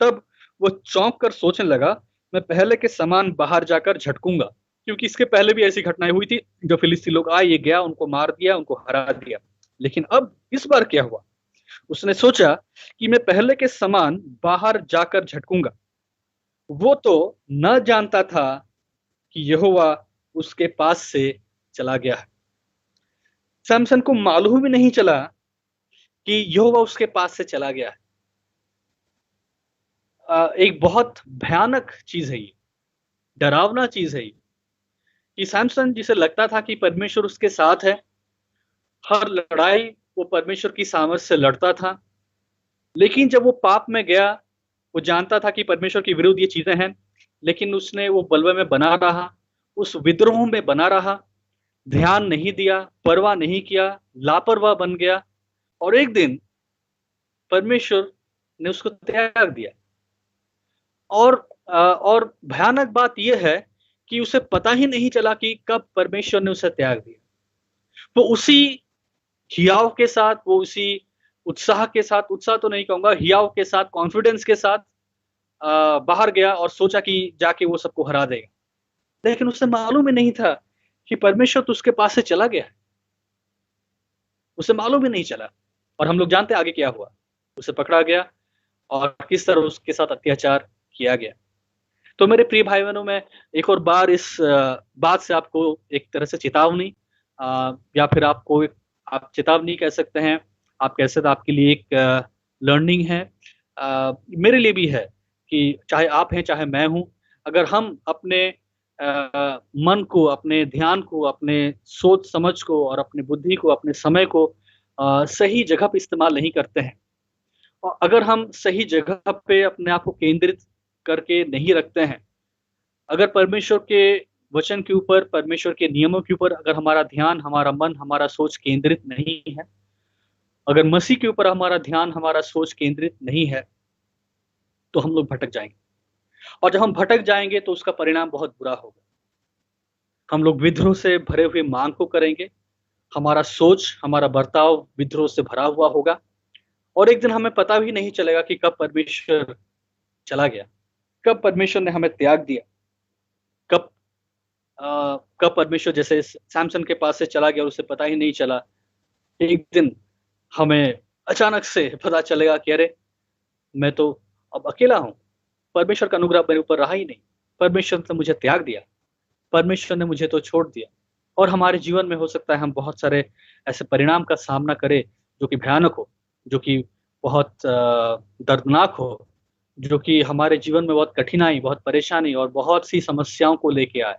[SPEAKER 2] तब वो चौंक कर सोचने लगा, मैं पहले के समान बाहर जाकर झटकूंगा, क्योंकि इसके पहले भी ऐसी घटनाएं हुई थी, जो फिलिस्ती लोग आए, ये गया, उनको मार दिया, उनको हरा दिया। लेकिन अब इस बार क्या हुआ, उसने सोचा कि मैं पहले के समान बाहर जाकर झटकूंगा। वो तो न जानता था कि यहोवा उसके पास से चला गया है। सैमसन को मालूम ही नहीं चला कि यहोवा उसके पास से चला गया है। एक बहुत भयानक चीज है ये, डरावना चीज है ये, कि सैमसन जिसे लगता था कि परमेश्वर उसके साथ है, हर लड़ाई वो परमेश्वर की सामर्थ से लड़ता था, लेकिन जब वो पाप में गया, वो जानता था कि परमेश्वर के विरुद्ध ये चीजें हैं, लेकिन उसने वो बलवे में बना रहा, उस विद्रोह में बना रहा, ध्यान नहीं दिया, परवाह नहीं किया, लापरवाह बन गया, और एक दिन परमेश्वर ने उसको त्याग दिया। और भयानक बात यह है कि उसे पता ही नहीं चला कि कब परमेश्वर ने उसे त्याग दिया। वो उसी हियाव के साथ, वो उसी उत्साह के साथ, उत्साह तो नहीं कहूंगा, हियाव के साथ, कॉन्फिडेंस के साथ बाहर गया और सोचा कि जाके वो सबको हरा देगा, लेकिन उसे मालूम ही नहीं था कि परमेश्वर तो उसके पास से चला गया है। उसे मालूम ही नहीं चला, और हम लोग जानते आगे क्या हुआ, उसे पकड़ा गया और किस तरह उसके साथ अत्याचार किया गया। तो मेरे प्रिय भाई बहनों, मैं एक और बार इस बात से आपको एक तरह से चेतावनी, या फिर आप चेतावनी कह सकते हैं, आप कह सकते हैं आपके लिए एक लर्निंग है, मेरे लिए भी है, कि चाहे आप हैं चाहे मैं हूं, अगर हम अपने मन को, अपने ध्यान को, अपने सोच समझ को और अपनी बुद्धि को, अपने समय को सही जगह पे इस्तेमाल नहीं करते हैं, और अगर हम सही जगह पे अपने आप को केंद्रित करके नहीं रखते हैं, अगर परमेश्वर के वचन के ऊपर, परमेश्वर के नियमों के ऊपर अगर हमारा ध्यान, हमारा मन, हमारा सोच केंद्रित नहीं है, अगर मसीह के ऊपर हमारा ध्यान, हमारा सोच केंद्रित नहीं है, तो हम लोग भटक जाएंगे, और जब हम भटक जाएंगे तो उसका परिणाम बहुत बुरा होगा। हम लोग विद्रोह से भरे हुए मांग को करेंगे, हमारा सोच, हमारा बर्ताव विद्रोह से भरा हुआ होगा, और एक दिन हमें पता भी नहीं चलेगा कि कब परमेश्वर चला गया, कब परमेश्वर ने हमें त्याग दिया, कब परमेश्वर जैसे सैमसन के पास से चला गया और उसे पता ही नहीं चला। एक दिन हमें अचानक से पता चलेगा कि अरे, मैं तो अब अकेला हूं, परमेश्वर का अनुग्रह मेरे ऊपर रहा ही नहीं, परमेश्वर ने मुझे त्याग दिया, परमेश्वर ने मुझे तो छोड़ दिया। और हमारे जीवन में हो सकता है हम बहुत सारे ऐसे परिणाम का सामना करें जो कि भयानक हो, जो कि बहुत दर्दनाक हो, जो कि हमारे जीवन में बहुत कठिनाई, बहुत परेशानी और बहुत सी समस्याओं को लेके आए।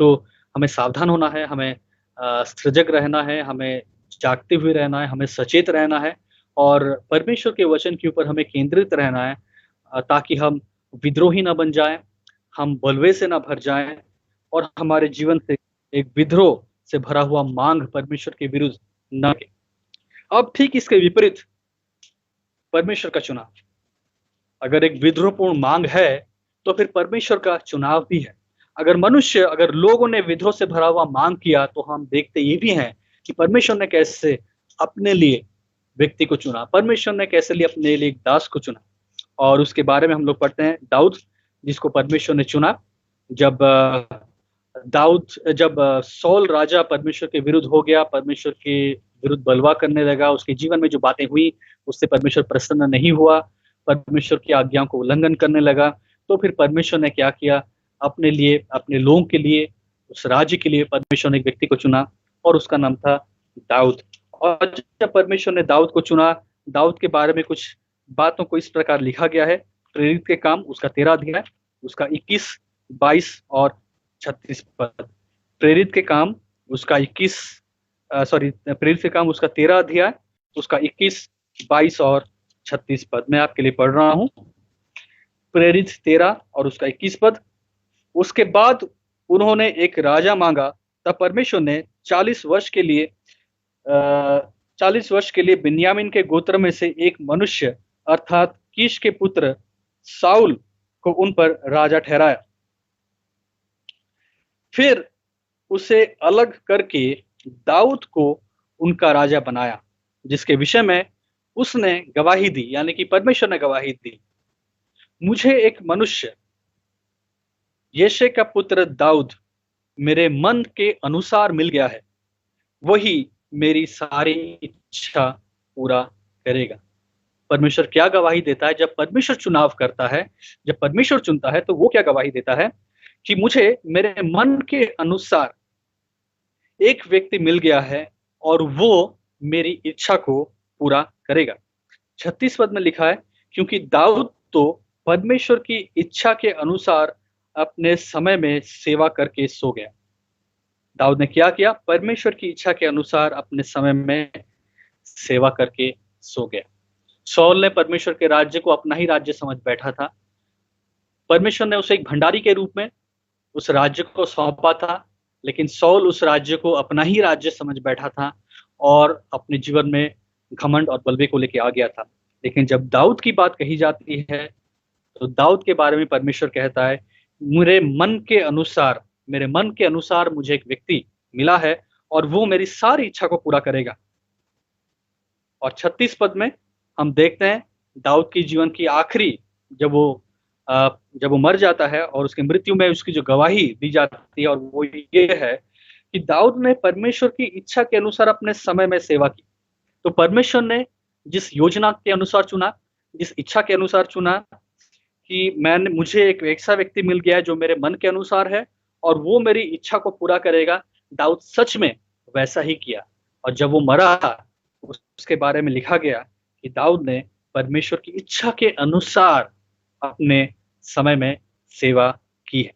[SPEAKER 2] तो हमें सावधान होना है, हमें सजग रहना है, हमें जागते हुए रहना है, हमें सचेत रहना है और परमेश्वर के वचन के ऊपर हमें केंद्रित रहना है, ताकि हम विद्रोही ना बन जाएं, हम बलवे से ना भर जाएं और हमारे जीवन से एक विद्रोह से भरा हुआ मांग परमेश्वर के विरुद्ध न के। अब ठीक इसके विपरीत परमेश्वर का चुनाव, अगर एक विद्रोहपूर्ण मांग है तो फिर परमेश्वर का चुनाव भी है। अगर लोगों ने विद्रोह से भरा हुआ मांग किया तो हम देखते ये भी हैं कि परमेश्वर ने कैसे अपने लिए व्यक्ति को चुना, परमेश्वर ने कैसे लिए अपने लिए एक दास को चुना। और उसके बारे में हम लोग पढ़ते हैं दाऊद, जिसको परमेश्वर ने चुना। जब सौल राजा परमेश्वर के विरुद्ध हो गया, परमेश्वर के विरुद्ध बलवा करने लगा, उसके जीवन में जो बातें हुई उससे परमेश्वर प्रसन्न नहीं हुआ, परमेश्वर की आज्ञाओं को उल्लंघन करने लगा, तो फिर परमेश्वर ने क्या किया, अपने लिए, अपने लोगों के लिए, उस राज्य के लिए परमेश्वर ने एक व्यक्ति को चुना और उसका नाम था दाऊद। और जब परमेश्वर ने दाऊद को चुना, दाऊद के बारे में कुछ बातों को इस प्रकार लिखा गया है। प्रेरित के काम उसका 13 अध्याय, उसका 21, 22 और 36 पद। प्रेरित के काम उसका 13 अध्याय, उसका 21, 22 और 36 पद मैं आपके लिए पढ़ रहा हूं। प्रेरित 13 और उसका 21 पद। उसके बाद उन्होंने एक राजा मांगा, तब परमेश्वर ने 40 वर्ष के लिए बिन्यामीन के गोत्र में से एक मनुष्य अर्थात कीश के पुत्र साउल को उन पर राजा ठहराया। फिर उसे अलग करके दाऊद को उनका राजा बनाया, जिसके विषय में उसने गवाही दी, यानी कि परमेश्वर ने गवाही दी, मुझे एक मनुष्य यिशै का पुत्र दाऊद मेरे मन के अनुसार मिल गया है, वही मेरी सारी इच्छा पूरा करेगा। परमेश्वर क्या गवाही देता है? जब परमेश्वर चुनाव करता है, जब परमेश्वर चुनता है, तो वो क्या गवाही देता है कि मुझे मेरे मन के अनुसार एक व्यक्ति मिल गया है और वो मेरी इच्छा को पूरा करेगा। 36 पद में लिखा है, क्योंकि दाऊद तो परमेश्वर की इच्छा के अनुसार अपने समय में सेवा करके सो गया। दाऊद ने क्या किया? परमेश्वर की इच्छा के अनुसार अपने समय में सेवा करके सो गया। सौल ने परमेश्वर के राज्य को अपना ही राज्य समझ बैठा था। परमेश्वर ने उसे एक भंडारी के रूप में उस राज्य को सौंपा था, लेकिन सौल उस राज्य को अपना ही राज्य समझ बैठा था और अपने जीवन में घमंड और बलवे को लेके आ गया था। लेकिन जब दाऊद की बात कही जाती है तो दाऊद के बारे में परमेश्वर कहता है, मेरे मन के अनुसार मुझे एक व्यक्ति मिला है और वो मेरी सारी इच्छा को पूरा करेगा। और 36 पद में हम देखते हैं दाऊद की जीवन की आखिरी, जब वो मर जाता है और उसकी मृत्यु में उसकी जो गवाही दी जाती है, और वो ये है कि दाऊद ने परमेश्वर की इच्छा के अनुसार अपने समय में सेवा की। तो परमेश्वर ने जिस योजना के अनुसार चुना, जिस इच्छा के अनुसार चुना कि मुझे एक ऐसा व्यक्ति मिल गया है जो मेरे मन के अनुसार है और वो मेरी इच्छा को पूरा करेगा, दाऊद सच में वैसा ही किया। और जब वो मरा, उसके बारे में लिखा गया कि दाऊद ने परमेश्वर की इच्छा के अनुसार अपने समय में सेवा की है।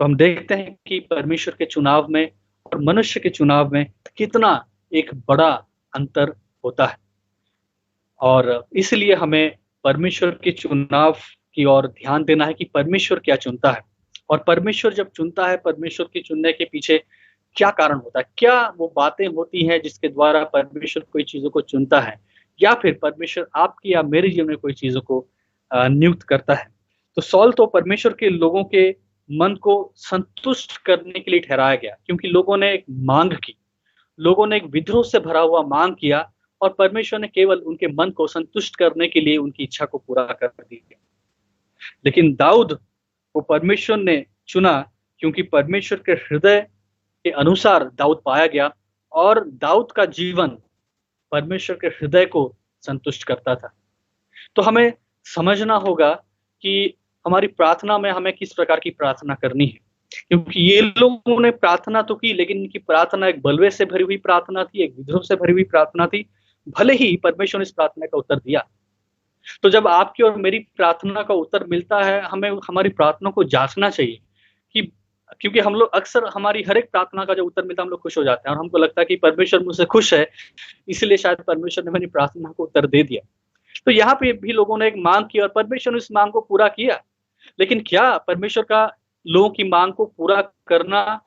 [SPEAKER 2] तो हम देखते हैं कि परमेश्वर के चुनाव में और मनुष्य के चुनाव में कितना एक बड़ा अंतर होता है। और इसलिए हमें परमेश्वर के चुनाव की ओर ध्यान देना है कि परमेश्वर क्या चुनता है, और परमेश्वर जब चुनता है, परमेश्वर के चुनने के पीछे क्या कारण होता है, क्या वो बातें होती हैं जिसके द्वारा परमेश्वर कोई चीजों को चुनता है, या फिर परमेश्वर आपकी या मेरे जीवन में कोई चीजों को नियुक्त करता है। तो सौल तो परमेश्वर के लोगों के मन को संतुष्ट करने के लिए ठहराया गया, क्योंकि लोगों ने एक मांग की, लोगों ने एक विद्रोह से भरा हुआ मांग किया और परमेश्वर ने केवल उनके मन को संतुष्ट करने के लिए उनकी इच्छा को पूरा कर दिया। लेकिन दाऊद को परमेश्वर ने चुना क्योंकि परमेश्वर के हृदय के अनुसार दाऊद पाया गया, और दाऊद का जीवन परमेश्वर के हृदय को संतुष्ट करता था। तो हमें समझना होगा कि हमारी प्रार्थना में हमें किस प्रकार की प्रार्थना करनी है, क्योंकि ये लोगों ने प्रार्थना तो की, लेकिन इनकी प्रार्थना एक बलवे से भरी हुई प्रार्थना थी, एक विद्रोह से भरी हुई प्रार्थना थी। भले ही परमेश्वर ने इस प्रार्थना का उत्तर दिया। तो जब आपकी और मेरी प्रार्थना का उत्तर मिलता है, हमें हमारी प्रार्थना को जांचना चाहिए कि क्योंकि हम लोग अक्सर हमारी हर एक प्रार्थना का जो उत्तर मिलता है हम लोग खुश हो जाते हैं और हमको लगता है कि परमेश्वर मुझसे खुश है, इसलिए शायद परमेश्वर ने मेरी प्रार्थना को उत्तर दे दिया। तो यहाँ पे भी लोगों ने एक मांग की और परमेश्वर ने उस मांग को पूरा किया। लेकिन क्या परमेश्वर का लोगों की मांग को पूरा करना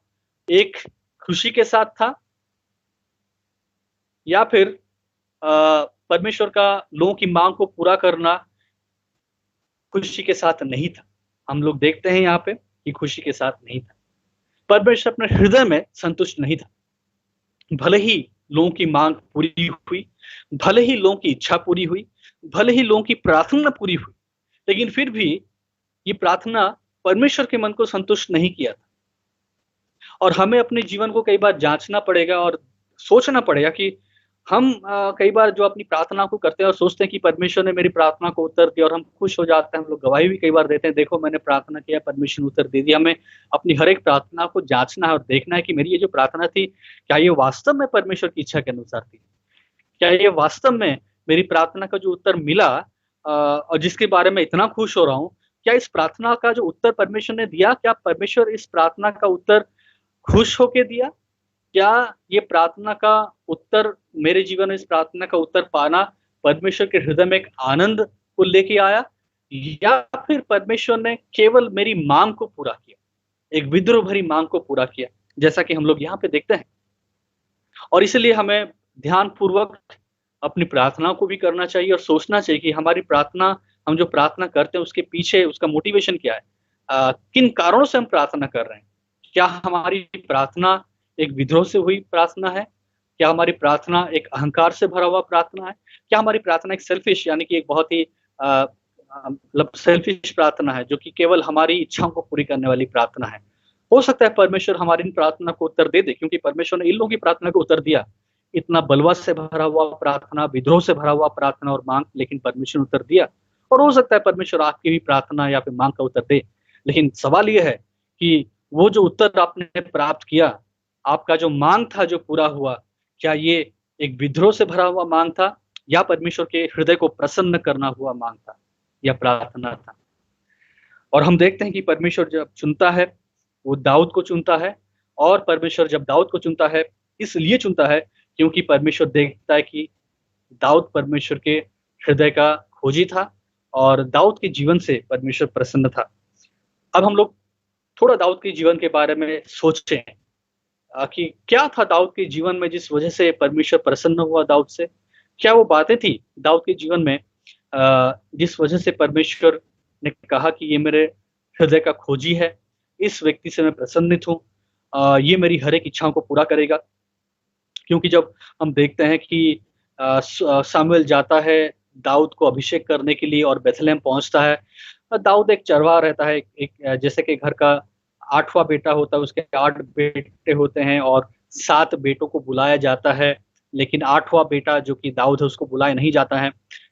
[SPEAKER 2] एक खुशी के साथ था, या फिर परमेश्वर का लोगों की मांग को पूरा करना खुशी के साथ नहीं था? हम लोग देखते हैं यहाँ पे कि खुशी के साथ नहीं था। परमेश्वर अपने हृदय में संतुष्ट नहीं था। भले ही लोगों की मांग पूरी हुई, भले ही लोगों की इच्छा पूरी हुई, भले ही लोगों की प्रार्थना पूरी हुई, लेकिन फिर भी ये प्रार्थना परमेश्वर के मन को संतुष्ट नहीं किया था। और हमें अपने जीवन को कई बार जांचना पड़ेगा और सोचना पड़ेगा कि हम कई बार जो अपनी प्रार्थना को करते हैं और सोचते हैं कि परमेश्वर ने मेरी प्रार्थना को उत्तर दिया और हम खुश हो जाते हैं, हम लोग गवाही भी कई बार देते हैं, देखो मैंने प्रार्थना किया, परमेश्वर ने उत्तर दे दिया। हमें अपनी हर एक प्रार्थना को जांचना है और देखना है कि मेरी ये जो प्रार्थना थी, क्या ये वास्तव में परमेश्वर की इच्छा के अनुसार थी? क्या ये वास्तव में मेरी प्रार्थना का जो उत्तर मिला और जिसके बारे में इतना खुश हो रहा हूँ, क्या इस प्रार्थना का जो उत्तर परमेश्वर ने दिया, क्या परमेश्वर इस प्रार्थना का उत्तर खुश होके दिया? क्या ये प्रार्थना का उत्तर, मेरे जीवन में इस प्रार्थना का उत्तर पाना परमेश्वर के हृदय में एक आनंद को लेके आया, या फिर परमेश्वर ने केवल मेरी मांग को पूरा किया, एक विद्रोह भरी मांग को पूरा किया, जैसा कि हम लोग यहाँ पे देखते हैं। और इसलिए हमें ध्यानपूर्वक अपनी प्रार्थना को भी करना चाहिए और सोचना चाहिए कि हमारी प्रार्थना, हम जो प्रार्थना करते हैं उसके पीछे उसका मोटिवेशन क्या है, किन कारणों से हम प्रार्थना कर रहे हैं। क्या हमारी प्रार्थना एक विद्रोह से हुई प्रार्थना है? क्या हमारी प्रार्थना एक अहंकार से भरा हुआ प्रार्थना है? क्या हमारी प्रार्थना एक सेल्फिश, यानी कि एक बहुत ही मतलब सेल्फिश प्रार्थना है, जो कि केवल हमारी इच्छाओं को पूरी करने वाली प्रार्थना है? हो सकता है परमेश्वर हमारी इन प्रार्थना को उत्तर दे दे, क्योंकि परमेश्वर ने इन लोगों की प्रार्थना को उत्तर दिया। इतना बलवा से भरा हुआ प्रार्थना, विद्रोह से भरा हुआ प्रार्थना और मांग, लेकिन परमेश्वर ने उत्तर दिया। और हो सकता है परमेश्वर आपकी भी प्रार्थना या फिर मांग का उत्तर दे। लेकिन सवाल यह है कि वो जो उत्तर आपने प्राप्त किया, आपका जो मांग था जो पूरा हुआ, क्या ये एक विद्रोह से भरा हुआ मांग था, या परमेश्वर के हृदय को प्रसन्न करना हुआ मांग था या प्रार्थना था? और हम देखते हैं कि परमेश्वर जब चुनता है, वो दाऊद को चुनता है। और परमेश्वर जब दाऊद को चुनता है, इसलिए चुनता है क्योंकि परमेश्वर देखता है कि दाऊद परमेश्वर के हृदय का खोजी था और दाऊद के जीवन से परमेश्वर प्रसन्न था। अब हम लोग थोड़ा दाऊद के जीवन के बारे में सोचें कि क्या था दाऊद के जीवन में जिस वजह से परमेश्वर प्रसन्न हुआ दाऊद से? क्या वो बातें थी दाऊद के जीवन में जिस वजह से परमेश्वर ने कहा कि ये मेरे हृदय का खोजी है, इस व्यक्ति से मैं प्रसन्नित हूँ, ये मेरी हर एक इच्छाओं को पूरा करेगा? क्योंकि जब हम देखते हैं कि सामुएल जाता है दाऊद को अभिषेक करने के लिए और बेथलेहम पहुंचता है, दाऊद एक चरवाहा रहता है, एक जैसे कि घर का 8वां बेटा होता है, उसके 8 बेटे होते हैं और 7 बेटों को बुलाया जाता है, लेकिन 8वां बेटा जो कि दाऊद है उसको बुलाया नहीं जाता है,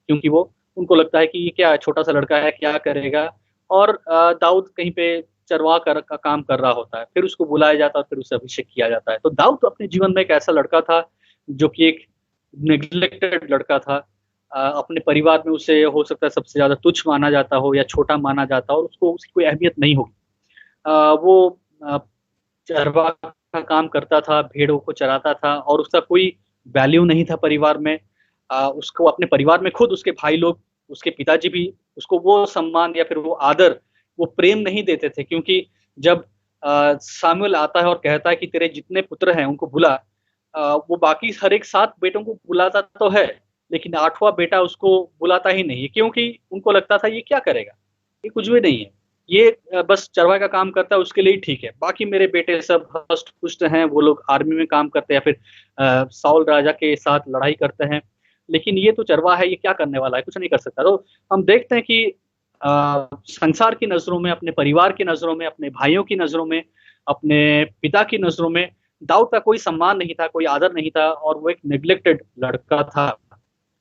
[SPEAKER 2] क्योंकि वो उनको लगता है कि ये क्या छोटा सा लड़का है, क्या करेगा। और दाऊद कहीं पे चरवाहा का काम कर रहा होता है, फिर उसको बुलाया जाता है, फिर उसे अभिषेक किया जाता है। तो दाऊद तो अपने जीवन में एक ऐसा लड़का था जो कि एक नेग्लेक्टेड लड़का था। अपने परिवार में उसे हो सकता है सबसे ज्यादा तुच्छ माना जाता हो या छोटा माना जाता हो, और उसको उसकी कोई अहमियत नहीं होगी। वो चरवाहा का काम करता था, भेड़ों को चराता था और उसका कोई वैल्यू नहीं था परिवार में। उसको अपने परिवार में खुद उसके भाई लोग, उसके पिताजी भी उसको वो सम्मान या फिर वो आदर, वो प्रेम नहीं देते थे, क्योंकि जब सामुएल आता है और कहता है कि तेरे जितने पुत्र हैं उनको बुला, वो बाकी हर एक 7 बेटों को बुलाता तो है, लेकिन 8वां बेटा उसको बुलाता ही नहीं है, क्योंकि उनको लगता था ये क्या करेगा, ये कुछ भी नहीं है, ये बस चरवाहे का काम करता है, उसके लिए ही ठीक है। बाकी मेरे बेटे सब हष्ट पुष्ट हैं, वो लोग आर्मी में काम करते हैं या फिर साउल राजा के साथ लड़ाई करते हैं, लेकिन ये तो चरवाहा है, ये क्या करने वाला है, कुछ नहीं कर सकता। तो हम देखते हैं कि संसार की नजरों में, अपने परिवार की नजरों में, अपने भाइयों की नजरों में, अपने पिता की नजरों में दाऊद का कोई सम्मान नहीं था, कोई आदर नहीं था, और वो एक नेग्लेक्टेड लड़का था।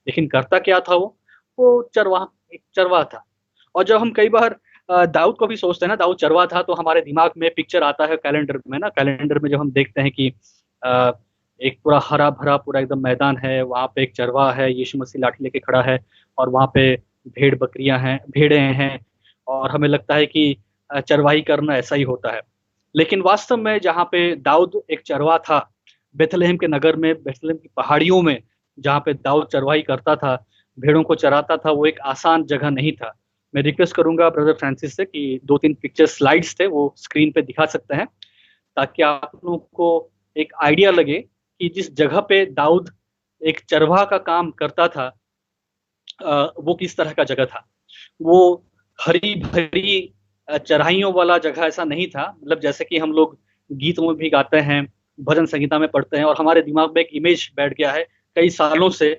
[SPEAKER 2] लेकिन करता क्या था वो एक चरवाहा था। और जब हम कई बार दाऊद को भी सोचते हैं ना, दाऊद चरवाहा था, तो हमारे दिमाग में पिक्चर आता है कैलेंडर में ना, कैलेंडर में जब हम देखते हैं कि एक पूरा हरा भरा पूरा एकदम मैदान है, वहां पे एक चरवाहा है, यीशु मसीह लाठी लेके खड़ा है और वहां पे भेड़ बकरियां हैं, भेड़े हैं, और हमें लगता है कि चरवाही करना ऐसा ही होता है। लेकिन वास्तव में जहाँ पे दाऊद एक चरवाहा था, बेथलेहम के नगर में, बेथलेहम की पहाड़ियों में, जहाँ पे दाऊद चरवाही करता था, भेड़ों को चराता था, वो एक आसान जगह नहीं था। मैं रिक्वेस्ट करूंगा ब्रदर फ्रांसिस से कि 2-3 पिक्चर स्लाइड्स थे वो स्क्रीन पे दिखा सकते हैं, ताकि आप लोगों को एक आइडिया लगे कि जिस जगह पे दाऊद एक चरवाहा का काम करता था, वो किस तरह का जगह था। वो हरी भरी चराइयों वाला जगह ऐसा नहीं था, मतलब जैसे कि हम लोग गीत में भी गाते हैं, भजन संगीता में पढ़ते हैं, और हमारे दिमाग में एक इमेज बैठ गया है कई सालों से,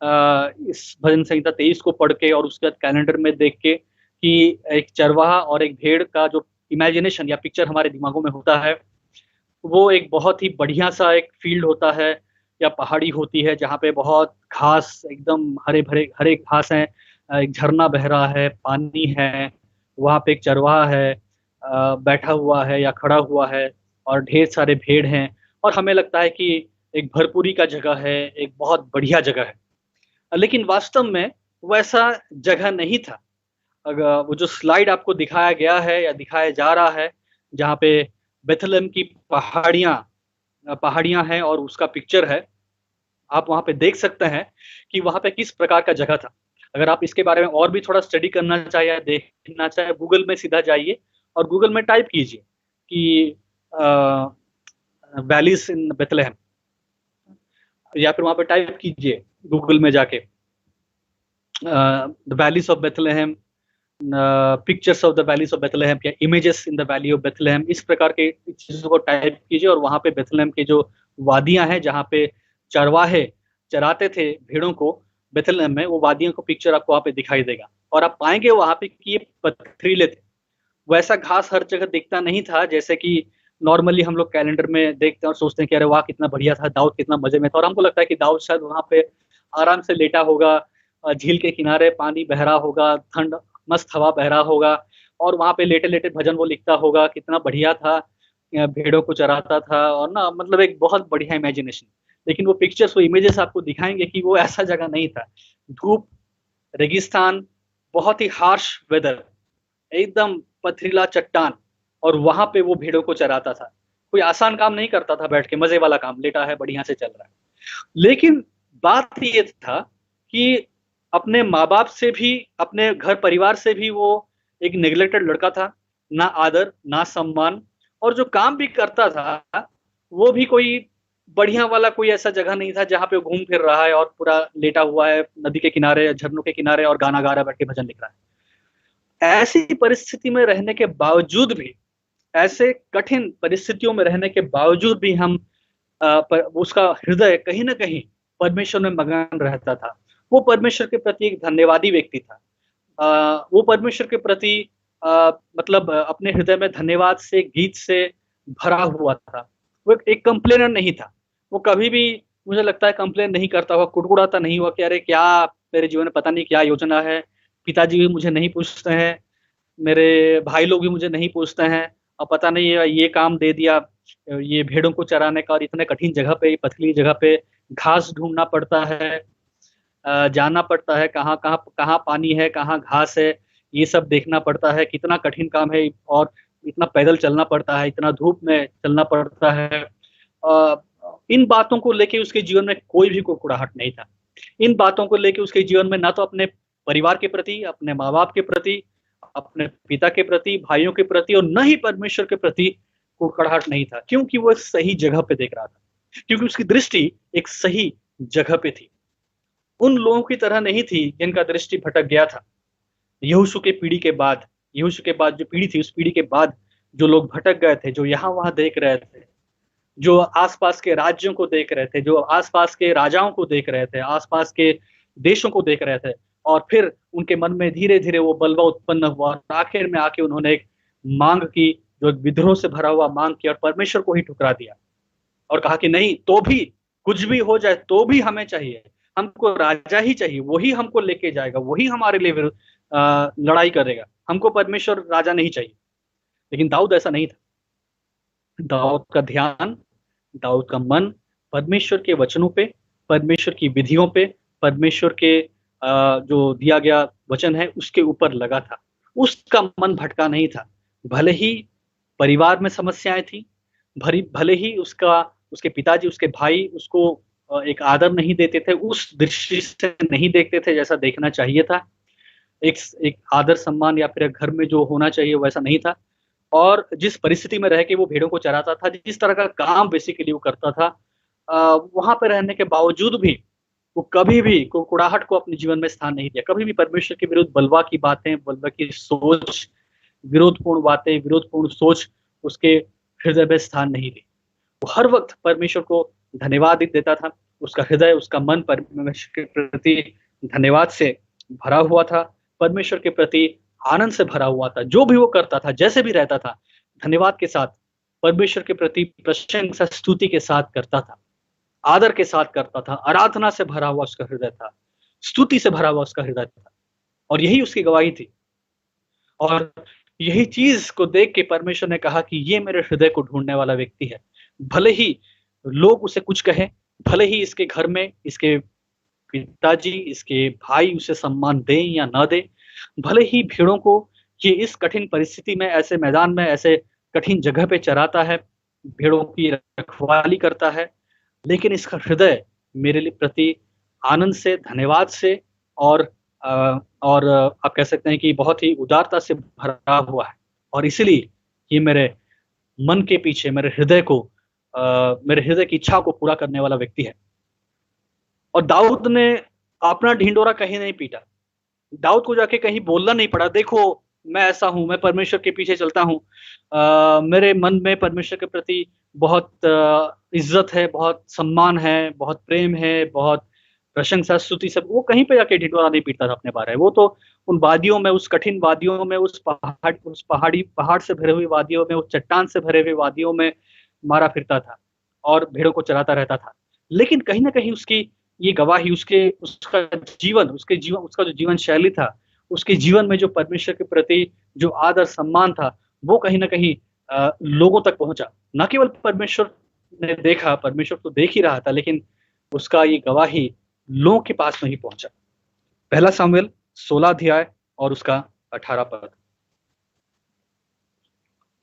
[SPEAKER 2] इस भजन संहिता 23 को पढ़ के और उसके बाद कैलेंडर में देख के, कि एक चरवाहा और एक भेड़ का जो इमेजिनेशन या पिक्चर हमारे दिमागों में होता है, वो एक बहुत ही बढ़िया सा एक फील्ड होता है या पहाड़ी होती है, जहाँ पे बहुत घास, एकदम हरे भरे हरे घास है, एक झरना बह रहा है, पानी है, वहाँ पे एक चरवाहा है, बैठा हुआ है या खड़ा हुआ है, और ढेर सारे भेड़ हैं, और हमें लगता है कि एक भरपूरी का जगह है, एक बहुत बढ़िया जगह है। लेकिन वास्तव में वैसा जगह नहीं था। अगर वो जो स्लाइड आपको दिखाया गया है या दिखाया जा रहा है, जहाँ पे बेथलेहम की पहाड़ियाँ पहाड़ियाँ हैं और उसका पिक्चर है, आप वहाँ पे देख सकते हैं कि वहाँ पे किस प्रकार का जगह था। अगर आप इसके बारे में और भी थोड़ा स्टडी करना चाहे या देखना चाहे, गूगल में सीधा जाइए और गूगल में टाइप कीजिए कि वैलीज इन बेथलेहम, या फिर वहाँ पे टाइप कीजिए गूगल में जाके the valleys of Bethlehem, pictures of the valleys of Bethlehem या images in the valley of Bethlehem, इस प्रकार के चीजों को टाइप कीजिए, और वहां पे बेथलेहम के जो वादियां हैं जहाँ पे चरवाहे चराते थे भेड़ों को बेथलेहम में, वो वादियों को पिक्चर आपको वहां पे दिखाई देगा, और आप पाएंगे वहां पे कि ये पथरीले थे। वैसा घास हर जगह दिखता नहीं था जैसे कि नॉर्मली हम लोग कैलेंडर में देखते हैं और सोचते हैं कि अरे वाह कितना बढ़िया था, दाऊद कितना मजे में था, और हमको लगता है कि दाऊद शायद वहां पे आराम से लेटा होगा, झील के किनारे पानी बह रहा होगा, ठंड मस्त हवा बह रहा होगा, और वहां पे लेटे लेटे भजन वो लिखता होगा, कितना बढ़िया था, भेड़ों को चराता था, और ना मतलब एक बहुत बढ़िया इमेजिनेशन। लेकिन वो पिक्चर्स, वो इमेजेस आपको दिखाएंगे कि वो ऐसा जगह नहीं था। धूप, रेगिस्तान, बहुत ही हार्श वेदर, एकदम पथरीला चट्टान, और वहां पे वो भेड़ों को चराता था। कोई आसान काम नहीं करता था, बैठ के मजे वाला काम, लेटा है बढ़िया से चल रहा है। लेकिन बात ये था कि अपने माँ बाप से भी, अपने घर परिवार से भी वो एक नेग्लेक्टेड लड़का था, ना आदर ना सम्मान, और जो काम भी करता था वो भी कोई बढ़िया वाला, कोई ऐसा जगह नहीं था जहाँ पे वो घूम फिर रहा है और पूरा लेटा हुआ है नदी के किनारे, झरनों के किनारे, और गाना गा रहा है, बैठ के भजन लिख रहा है। ऐसी परिस्थिति में रहने के बावजूद भी, ऐसे कठिन परिस्थितियों में रहने के बावजूद भी उसका हृदय कहीं ना कहीं परमेश्वर में मगन रहता था। वो परमेश्वर के प्रति एक धन्यवादी व्यक्ति था। वो परमेश्वर के प्रति मतलब अपने हृदय में धन्यवाद से, गीत से भरा हुआ था। वो एक कंप्लेनर नहीं था। वो कभी भी, मुझे लगता है, कंप्लेन नहीं करता हुआ, कुड़कुड़ाता नहीं हुआ कि अरे क्या मेरे जीवन में पता नहीं क्या योजना है, पिताजी भी मुझे नहीं पूछते हैं, मेरे भाई लोग भी मुझे नहीं पूछते हैं, और पता नहीं ये काम दे दिया, ये भेड़ों को चराने का, और इतने कठिन जगह पे, पथली जगह पे घास ढूंढना पड़ता है, जाना पड़ता है, कहाँ कहाँ कहाँ पानी है, कहाँ घास है, ये सब देखना पड़ता है, कितना कठिन काम है, और इतना पैदल चलना पड़ता है, इतना धूप में चलना पड़ता है। इन बातों को लेके उसके जीवन में कोई भी कुड़कुड़ाहट नहीं था। इन बातों को लेके उसके जीवन में ना तो अपने परिवार के प्रति, अपने माँ बाप के प्रति, अपने पिता के प्रति, भाइयों के प्रति, और न ही परमेश्वर के प्रति कुड़कुड़ाहट नहीं था, क्योंकि वो सही जगह पे देख रहा था, क्योंकि उसकी दृष्टि एक सही जगह पे थी। उन लोगों की तरह नहीं थी जिनका दृष्टि भटक गया था। यहोशू के पीढ़ी के बाद, यहोशू के बाद जो पीढ़ी थी, उस पीढ़ी के बाद जो लोग भटक गए थे, जो यहाँ वहां देख रहे थे, जो आसपास के राज्यों को देख रहे थे, जो आसपास के राजाओं को देख रहे थे, आसपास के देशों को देख रहे थे, और फिर उनके मन में धीरे धीरे वो बलवा उत्पन्न हुआ, और आखिर में आके उन्होंने एक मांग की, जो विद्रोह से भरा हुआ मांग किया, और परमेश्वर को ही ठुकरा दिया, और कहा कि नहीं, तो भी कुछ भी हो जाए तो भी हमें चाहिए, हमको राजा ही चाहिए, वही हमको लेके जाएगा, वही हमारे लिए लड़ाई करेगा, हमको परमेश्वर राजा नहीं चाहिए। लेकिन दाऊद ऐसा नहीं था। दाऊद का ध्यान, दाऊद का मन परमेश्वर के वचनों पे, परमेश्वर की विधियों पे, परमेश्वर के जो दिया गया वचन है उसके ऊपर लगा था। उसका मन भटका नहीं था। भले ही परिवार में समस्याएं थी, भरी भले ही उसके पिताजी, उसके भाई उसको एक आदर नहीं देते थे, उस दृष्टि से नहीं देखते थे जैसा देखना चाहिए था। एक एक आदर सम्मान या फिर घर में जो होना चाहिए वैसा नहीं था। और जिस परिस्थिति में रह के वो भेड़ों को चराता था, जिस तरह का काम बेसिकली वो करता था, वहां पे रहने के बावजूद भी वो कभी भी कुड़ाहट को अपने जीवन में स्थान नहीं दिया। कभी भी परमेश्वर के विरुद्ध बलवा की बातें, बलवा की सोच, विरोधपूर्ण बातें, विरोधपूर्ण सोच उसके हृदय में स्थान नहीं दी। वो हर वक्त परमेश्वर को धन्यवाद देता था। उसका हृदय, उसका मन परमेश्वर के प्रति धन्यवाद से भरा हुआ था, परमेश्वर के प्रति आनंद से भरा हुआ था। जो भी वो करता था, जैसे भी रहता था, धन्यवाद के साथ, परमेश्वर के प्रति प्रशंसा स्तुति के साथ करता था, आदर के साथ करता था, आराधना से भरा हुआ उसका हृदय था, स्तुति से भरा हुआ उसका हृदय था। और यही उसकी गवाही थी। और यही चीज को देख के परमेश्वर ने कहा कि ये मेरे हृदय को ढूंढने वाला व्यक्ति है। भले ही लोग उसे कुछ कहें, भले ही इसके घर में इसके पिताजी, इसके भाई उसे सम्मान दें या ना दें, भले ही भेड़ों को ये इस कठिन परिस्थिति में, ऐसे मैदान में, ऐसे कठिन जगह पे चराता है, भेड़ों की रखवाली करता है, लेकिन इसका हृदय मेरे लिए प्रति आनंद से, धन्यवाद से और आप कह सकते हैं कि बहुत ही उदारता से भरा हुआ है। और इसीलिए ये मेरे मन के पीछे, मेरे हृदय की इच्छा को पूरा करने वाला व्यक्ति है। और दाऊद ने अपना ढिंडोरा कहीं नहीं पीटा। दाऊद को जाके कहीं बोलना नहीं पड़ा, देखो मैं ऐसा हूं, मैं परमेश्वर के पीछे चलता हूं, मेरे मन में परमेश्वर के प्रति बहुत इज्जत है, बहुत सम्मान है, बहुत प्रेम है, बहुत प्रशंसा स्तुति सब। वो कहीं पे जाके ढिंडोरा नहीं पीटता था अपने बारे में। वो तो उन वादियों में, उस कठिन वादियों में, उस पहाड़ से भरे हुए वादियों में, उस चट्टान से भरे हुए वादियों में मारा फिरता था और भेड़ों को चराता रहता था। लेकिन कहीं ना कहीं उसकी ये गवाही, उसका जो जीवन शैली था, उसके जीवन में जो परमेश्वर के प्रति जो आदर सम्मान था, वो कहीं ना कहीं लोगों तक पहुंचा। न केवल परमेश्वर ने देखा, परमेश्वर तो देख ही रहा था, लेकिन उसका ये गवाही लोगों के पास नहीं पहुंचा। पहला सामुएल 16 अध्याय और उसका 18 पद।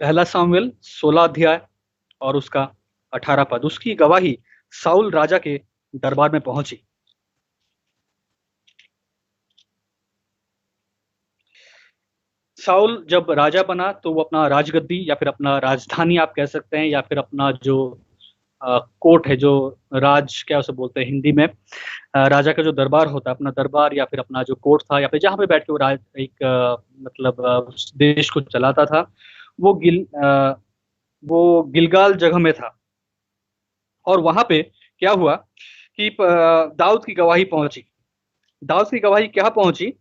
[SPEAKER 2] पहला सामुएल 16 अध्याय और उसका 18 पद। उसकी गवाही साउल राजा के दरबार में पहुंची। साउल जब राजा बना तो वो अपना राजगद्दी या फिर अपना राजधानी आप कह सकते हैं, या फिर अपना जो कोर्ट है, जो राज क्या उसे बोलते हैं हिंदी में, राजा का जो दरबार होता है, अपना दरबार या फिर अपना जो कोर्ट था, या फिर जहां पे बैठ के वो मतलब उस देश को चलाता था, वो गिलगाल जगह में था। और वहां पे क्या हुआ कि दाऊद की गवाही पहुंची। दाऊद की गवाही क्या पहुंची?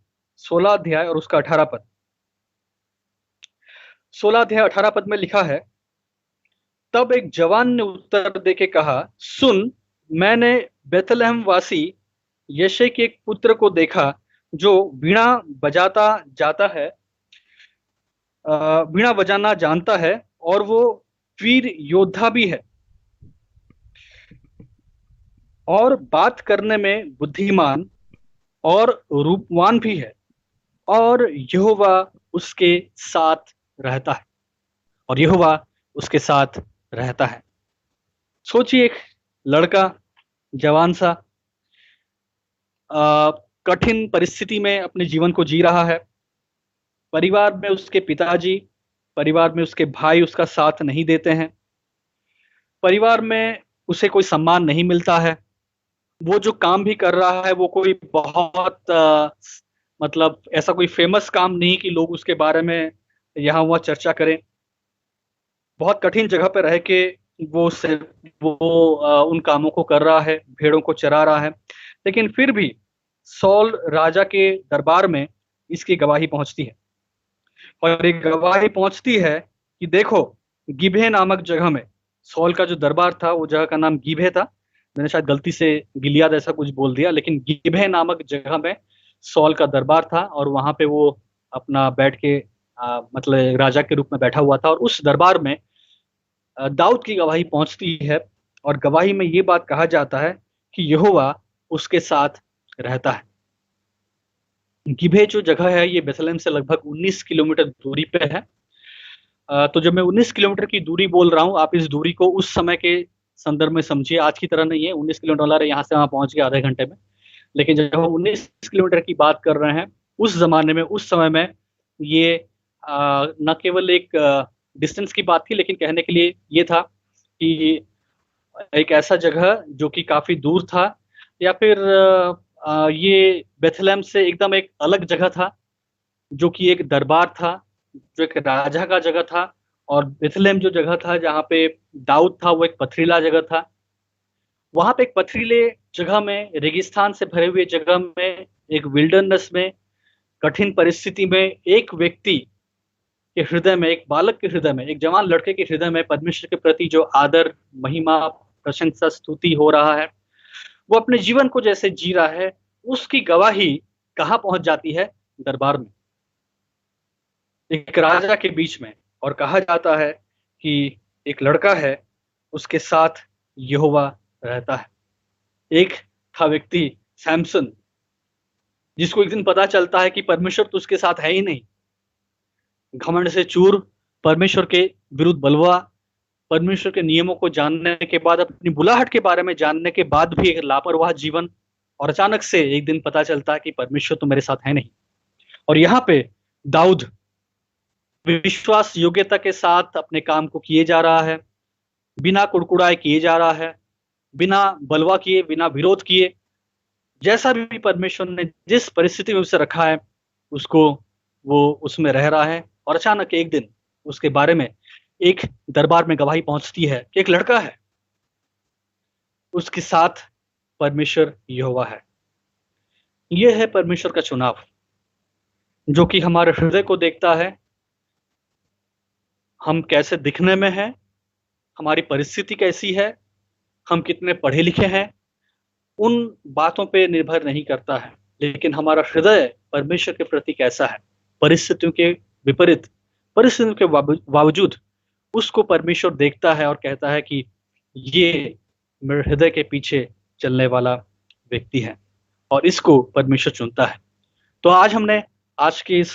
[SPEAKER 2] 16 अध्याय और उसका 18 पद। 16 अध्याय 18 पद में लिखा है, तब एक जवान ने उत्तर देके कहा, सुन, मैंने बेथलेहम वासी यशे के एक पुत्र को देखा जो वीणा बजाता जाता है, वीणा बजाना जानता है, और वो वीर योद्धा भी है और बात करने में बुद्धिमान और रूपवान भी है, और यहोवा उसके साथ रहता है। और यहोवा उसके साथ रहता है। सोचिए, एक लड़का, जवान सा, कठिन परिस्थिति में अपने जीवन को जी रहा है। परिवार में उसके पिताजी, परिवार में उसके भाई उसका साथ नहीं देते हैं। परिवार में उसे कोई सम्मान नहीं मिलता है। वो जो काम भी कर रहा है वो कोई बहुत मतलब ऐसा कोई फेमस काम नहीं कि लोग उसके बारे में यहाँ वहाँ चर्चा करें। बहुत कठिन जगह पर रह के उन कामों को कर रहा है, भेड़ों को चरा रहा है। लेकिन फिर भी सौल राजा के दरबार में इसकी गवाही पहुंचती है। और एक गवाही पहुंचती है कि देखो, गिबे नामक जगह में, सौल का जो दरबार था वो जगह का नाम गिबे था। मैंने शायद गलती से गिलियाद ऐसा कुछ बोल दिया, लेकिन गिबे नामक जगह में सौल का दरबार था और वहां पे वो अपना बैठ के मतलब राजा के रूप में बैठा हुआ था। और उस दरबार में दाऊद की गवाही पहुंचती है और गवाही में ये बात कहा जाता है कि यहोवा उसके साथ रहता है। गिबे जो जगह है ये बेथलेहम से लगभग 19 किलोमीटर दूरी पे है। तो जब मैं 19 किलोमीटर की दूरी बोल रहा हूँ, आप इस दूरी को उस समय के संदर्भ में समझिए। आज की तरह नहीं है 19 किलोमीटर वाला यहाँ से वहां पहुंच गया आधे घंटे में। लेकिन जब हम 19 किलोमीटर की बात कर रहे हैं, उस जमाने में, उस समय में, ये न केवल एक डिस्टेंस की बात थी, लेकिन कहने के लिए ये था कि एक ऐसा जगह जो कि काफी दूर था, या फिर ये बेथलेहम से एकदम एक अलग जगह था, जो कि एक दरबार था, जो एक राजा का जगह था। और बेथलेहम जो जगह था जहाँ पे दाऊद था, वो एक पथरीला जगह था। वहां पे एक पथरीले जगह में, रेगिस्तान से भरे हुए जगह में, एक विल्डरनेस में, कठिन परिस्थिति में, एक व्यक्ति के हृदय में, एक बालक के हृदय में, एक जवान लड़के के हृदय में परमेश्वर के प्रति जो आदर, महिमा, प्रशंसा, स्तुति हो रहा है, वो अपने जीवन को जैसे जी रहा है, उसकी गवाही कहाँ पहुंच जाती है? दरबार में, एक राजा के बीच में। और कहा जाता है कि एक लड़का है, उसके साथ यहोवा रहता है। एक था व्यक्ति सैमसन, जिसको एक दिन पता चलता है कि परमेश्वर तो उसके साथ है ही नहीं। घमंड से चूर, परमेश्वर के विरुद्ध बलवा, परमेश्वर के नियमों को जानने के बाद, अपनी बुलाहट के बारे में जानने के बाद भी एक लापरवाह जीवन। और अचानक से एक दिन पता चलता है कि परमेश्वर तो मेरे साथ है नहीं। और यहाँ पे दाऊद विश्वास योग्यता के साथ अपने काम को किए जा रहा है, बिना कुड़कुड़ाए किए जा रहा है, बिना बलवा किए, बिना विरोध किए। जैसा भी परमेश्वर ने जिस परिस्थिति में उसे रखा है, उसको वो उसमें रह रहा है। और अचानक एक दिन उसके बारे में एक दरबार में गवाही पहुंचती है कि एक लड़का है, उसके साथ परमेश्वर यहोवा है। यह है परमेश्वर का चुनाव, जो कि हमारे हृदय को देखता है, हम कैसे दिखने में हैं, हमारी परिस्थिति कैसी है, हम कितने पढ़े लिखे हैं, उन बातों पे निर्भर नहीं करता है, लेकिन हमारा हृदय परमेश्वर के प्रति कैसा है। परिस्थितियों के विपरीत, परिस्थितियों के बावजूद उसको परमेश्वर देखता है और कहता है कि ये मेरे हृदय के पीछे चलने वाला व्यक्ति है, और इसको परमेश्वर चुनता है। तो आज हमने आज के इस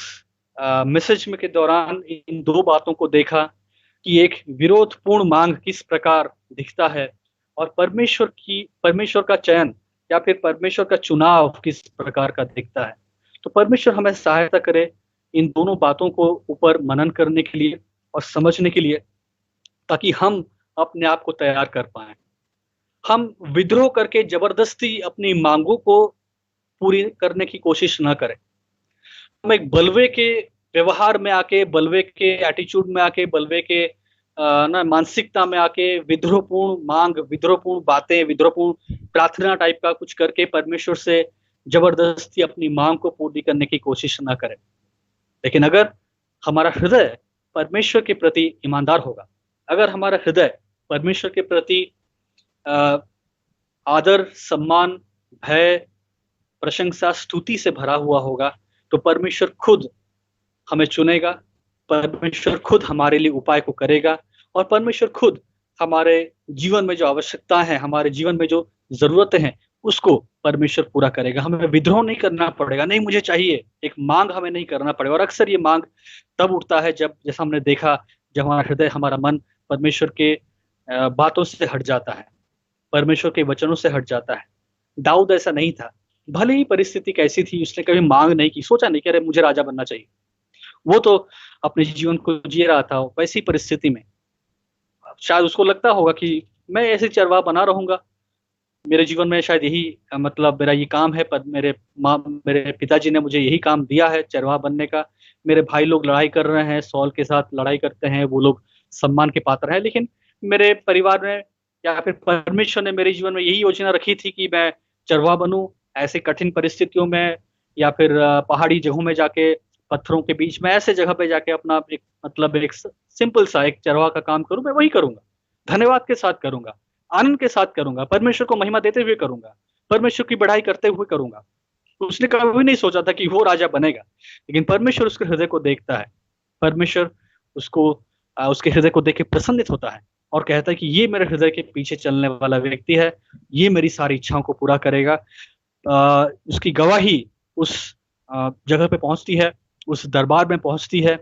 [SPEAKER 2] मैसेज में के दौरान इन दो बातों को देखा कि एक विरोधपूर्ण मांग किस प्रकार दिखता है, और परमेश्वर का चयन या फिर परमेश्वर का चुनाव किस प्रकार का दिखता है। तो परमेश्वर हमें सहायता करे इन दोनों बातों को ऊपर मनन करने के लिए और समझने के लिए, ताकि हम अपने आप को तैयार कर पाए। हम विद्रोह करके जबरदस्ती अपनी मांगों को पूरी करने की कोशिश ना करें। हम एक बलवे के व्यवहार में आके, बलवे के एटीट्यूड में आके, बलवे के ना मानसिकता में आके विद्रोहपूर्ण मांग, विद्रोहपूर्ण बातें, विद्रोहपूर्ण प्रार्थना टाइप का कुछ करके परमेश्वर से जबरदस्ती अपनी मांग को पूरी करने की कोशिश ना करें। लेकिन अगर हमारा हृदय परमेश्वर के प्रति ईमानदार होगा, अगर हमारा हृदय परमेश्वर के प्रति आदर, सम्मान, भय, प्रशंसा, स्तुति से भरा हुआ होगा, तो परमेश्वर खुद हमें चुनेगा, परमेश्वर खुद हमारे लिए उपाय को करेगा, और परमेश्वर खुद हमारे जीवन में जो आवश्यकता है, हमारे जीवन में जो जरूरतें हैं, उसको परमेश्वर पूरा करेगा। हमें विद्रोह नहीं करना पड़ेगा, नहीं मुझे चाहिए, एक मांग हमें नहीं करना पड़ेगा। और अक्सर ये मांग तब उठता है जब, जैसा हमने देखा, जब हमारा हृदय, हमारा मन परमेश्वर के बातों से हट जाता है, परमेश्वर के वचनों से हट जाता है। दाऊद ऐसा नहीं था। भले ही परिस्थिति कैसी थी, उसने कभी मांग नहीं की, सोचा नहीं कि अरे मुझे राजा बनना चाहिए। वो तो अपने जीवन को जी रहा था वैसी परिस्थिति में। शायद उसको लगता होगा कि मैं ऐसे चरवाहा बना रहूंगा, मेरे जीवन में शायद यही मतलब मेरा ये काम है, पर मेरे पिताजी ने मुझे यही काम दिया है चरवाहा बनने का। मेरे भाई लोग लड़ाई कर रहे हैं, सॉल के साथ लड़ाई करते हैं, वो लोग सम्मान के पात्र हैं, लेकिन मेरे परिवार में या फिर परमेश्वर ने मेरे जीवन में यही योजना रखी थी कि मैं चरवाहा बनूं, ऐसे कठिन परिस्थितियों में, या फिर पहाड़ी जगहों में जाके, पत्थरों के बीच में, ऐसे जगह पे जाके अपना एक मतलब एक सिंपल सा एक चरवाहा का काम करूं। मैं वही करूंगा, धन्यवाद के साथ करूंगा, आनंद के साथ करूंगा, परमेश्वर को महिमा देते हुए करूंगा, परमेश्वर की बढ़ाई करते हुए करूंगा। उसने कभी नहीं सोचा था कि वो राजा बनेगा, लेकिन परमेश्वर उसके हृदय को देखता है। परमेश्वर उसको उसके हृदय को देख के प्रसन्नित होता है और कहता है कि ये मेरे हृदय के पीछे चलने वाला व्यक्ति है, ये मेरी सारी इच्छाओं को पूरा करेगा। उसकी गवाही उस जगह पे पहुंचती है, उस दरबार में पहुंचती है,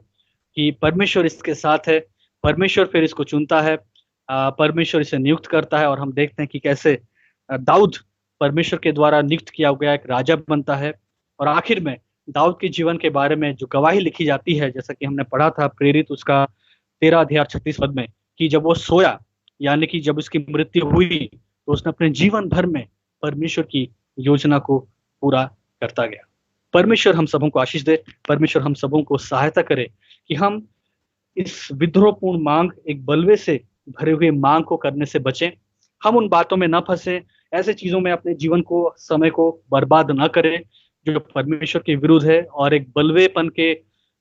[SPEAKER 2] कि परमेश्वर इसके साथ है। परमेश्वर फिर इसको चुनता है, परमेश्वर इसे नियुक्त करता है, और हम देखते हैं कि कैसे दाऊद परमेश्वर के द्वारा नियुक्त किया गया एक राजा बनता है। और आखिर में दाऊद के जीवन के बारे में जो गवाही लिखी जाती है, जैसा कि हमने पढ़ा था प्रेरित उसका 13 अध्याय 36 पद में, कि जब वो सोया, यानी कि जब उसकी मृत्यु हुई, तो उसने अपने जीवन भर में परमेश्वर की योजना को पूरा करता गया। परमेश्वर हम सबों को आशीष दे, परमेश्वर हम सबों को सहायता करे कि हम इस विद्रोहपूर्ण मांग, एक बलवे से भरे हुए मांग को करने से बचें। हम उन बातों में ना फंसे, ऐसे चीजों में अपने जीवन को, समय को बर्बाद ना करें जो परमेश्वर के विरुद्ध है, और एक बलवेपन के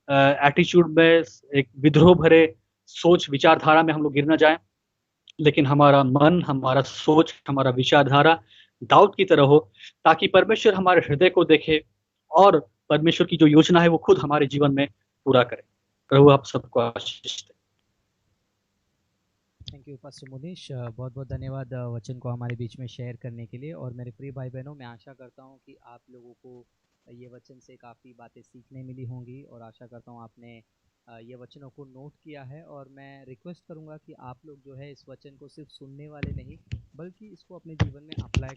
[SPEAKER 2] एटीट्यूड में, एक विद्रोह भरे सोच विचारधारा में हम लोग गिर ना जाएं। लेकिन हमारा मन, हमारा सोच, हमारा विचारधारा दाऊद की तरह हो, ताकि परमेश्वर हमारे हृदय को देखे और परमेश्वर की जो योजना है वो खुद हमारे जीवन में पूरा करे। प्रभु आप सबको आशीष दे।
[SPEAKER 1] थैंक यू पास्टर मोनीश, बहुत बहुत धन्यवाद वचन को हमारे बीच में शेयर करने के लिए। और मेरे प्रिय भाई बहनों, मैं आशा करता हूँ कि आप लोगों को ये वचन से काफ़ी बातें सीखने मिली होंगी, और आशा करता हूँ आपने ये वचनों को नोट किया है। और मैं रिक्वेस्ट करूँगा कि आप लोग जो है इस वचन को सिर्फ सुनने वाले नहीं, बल्कि इसको अपने जीवन में अप्लाई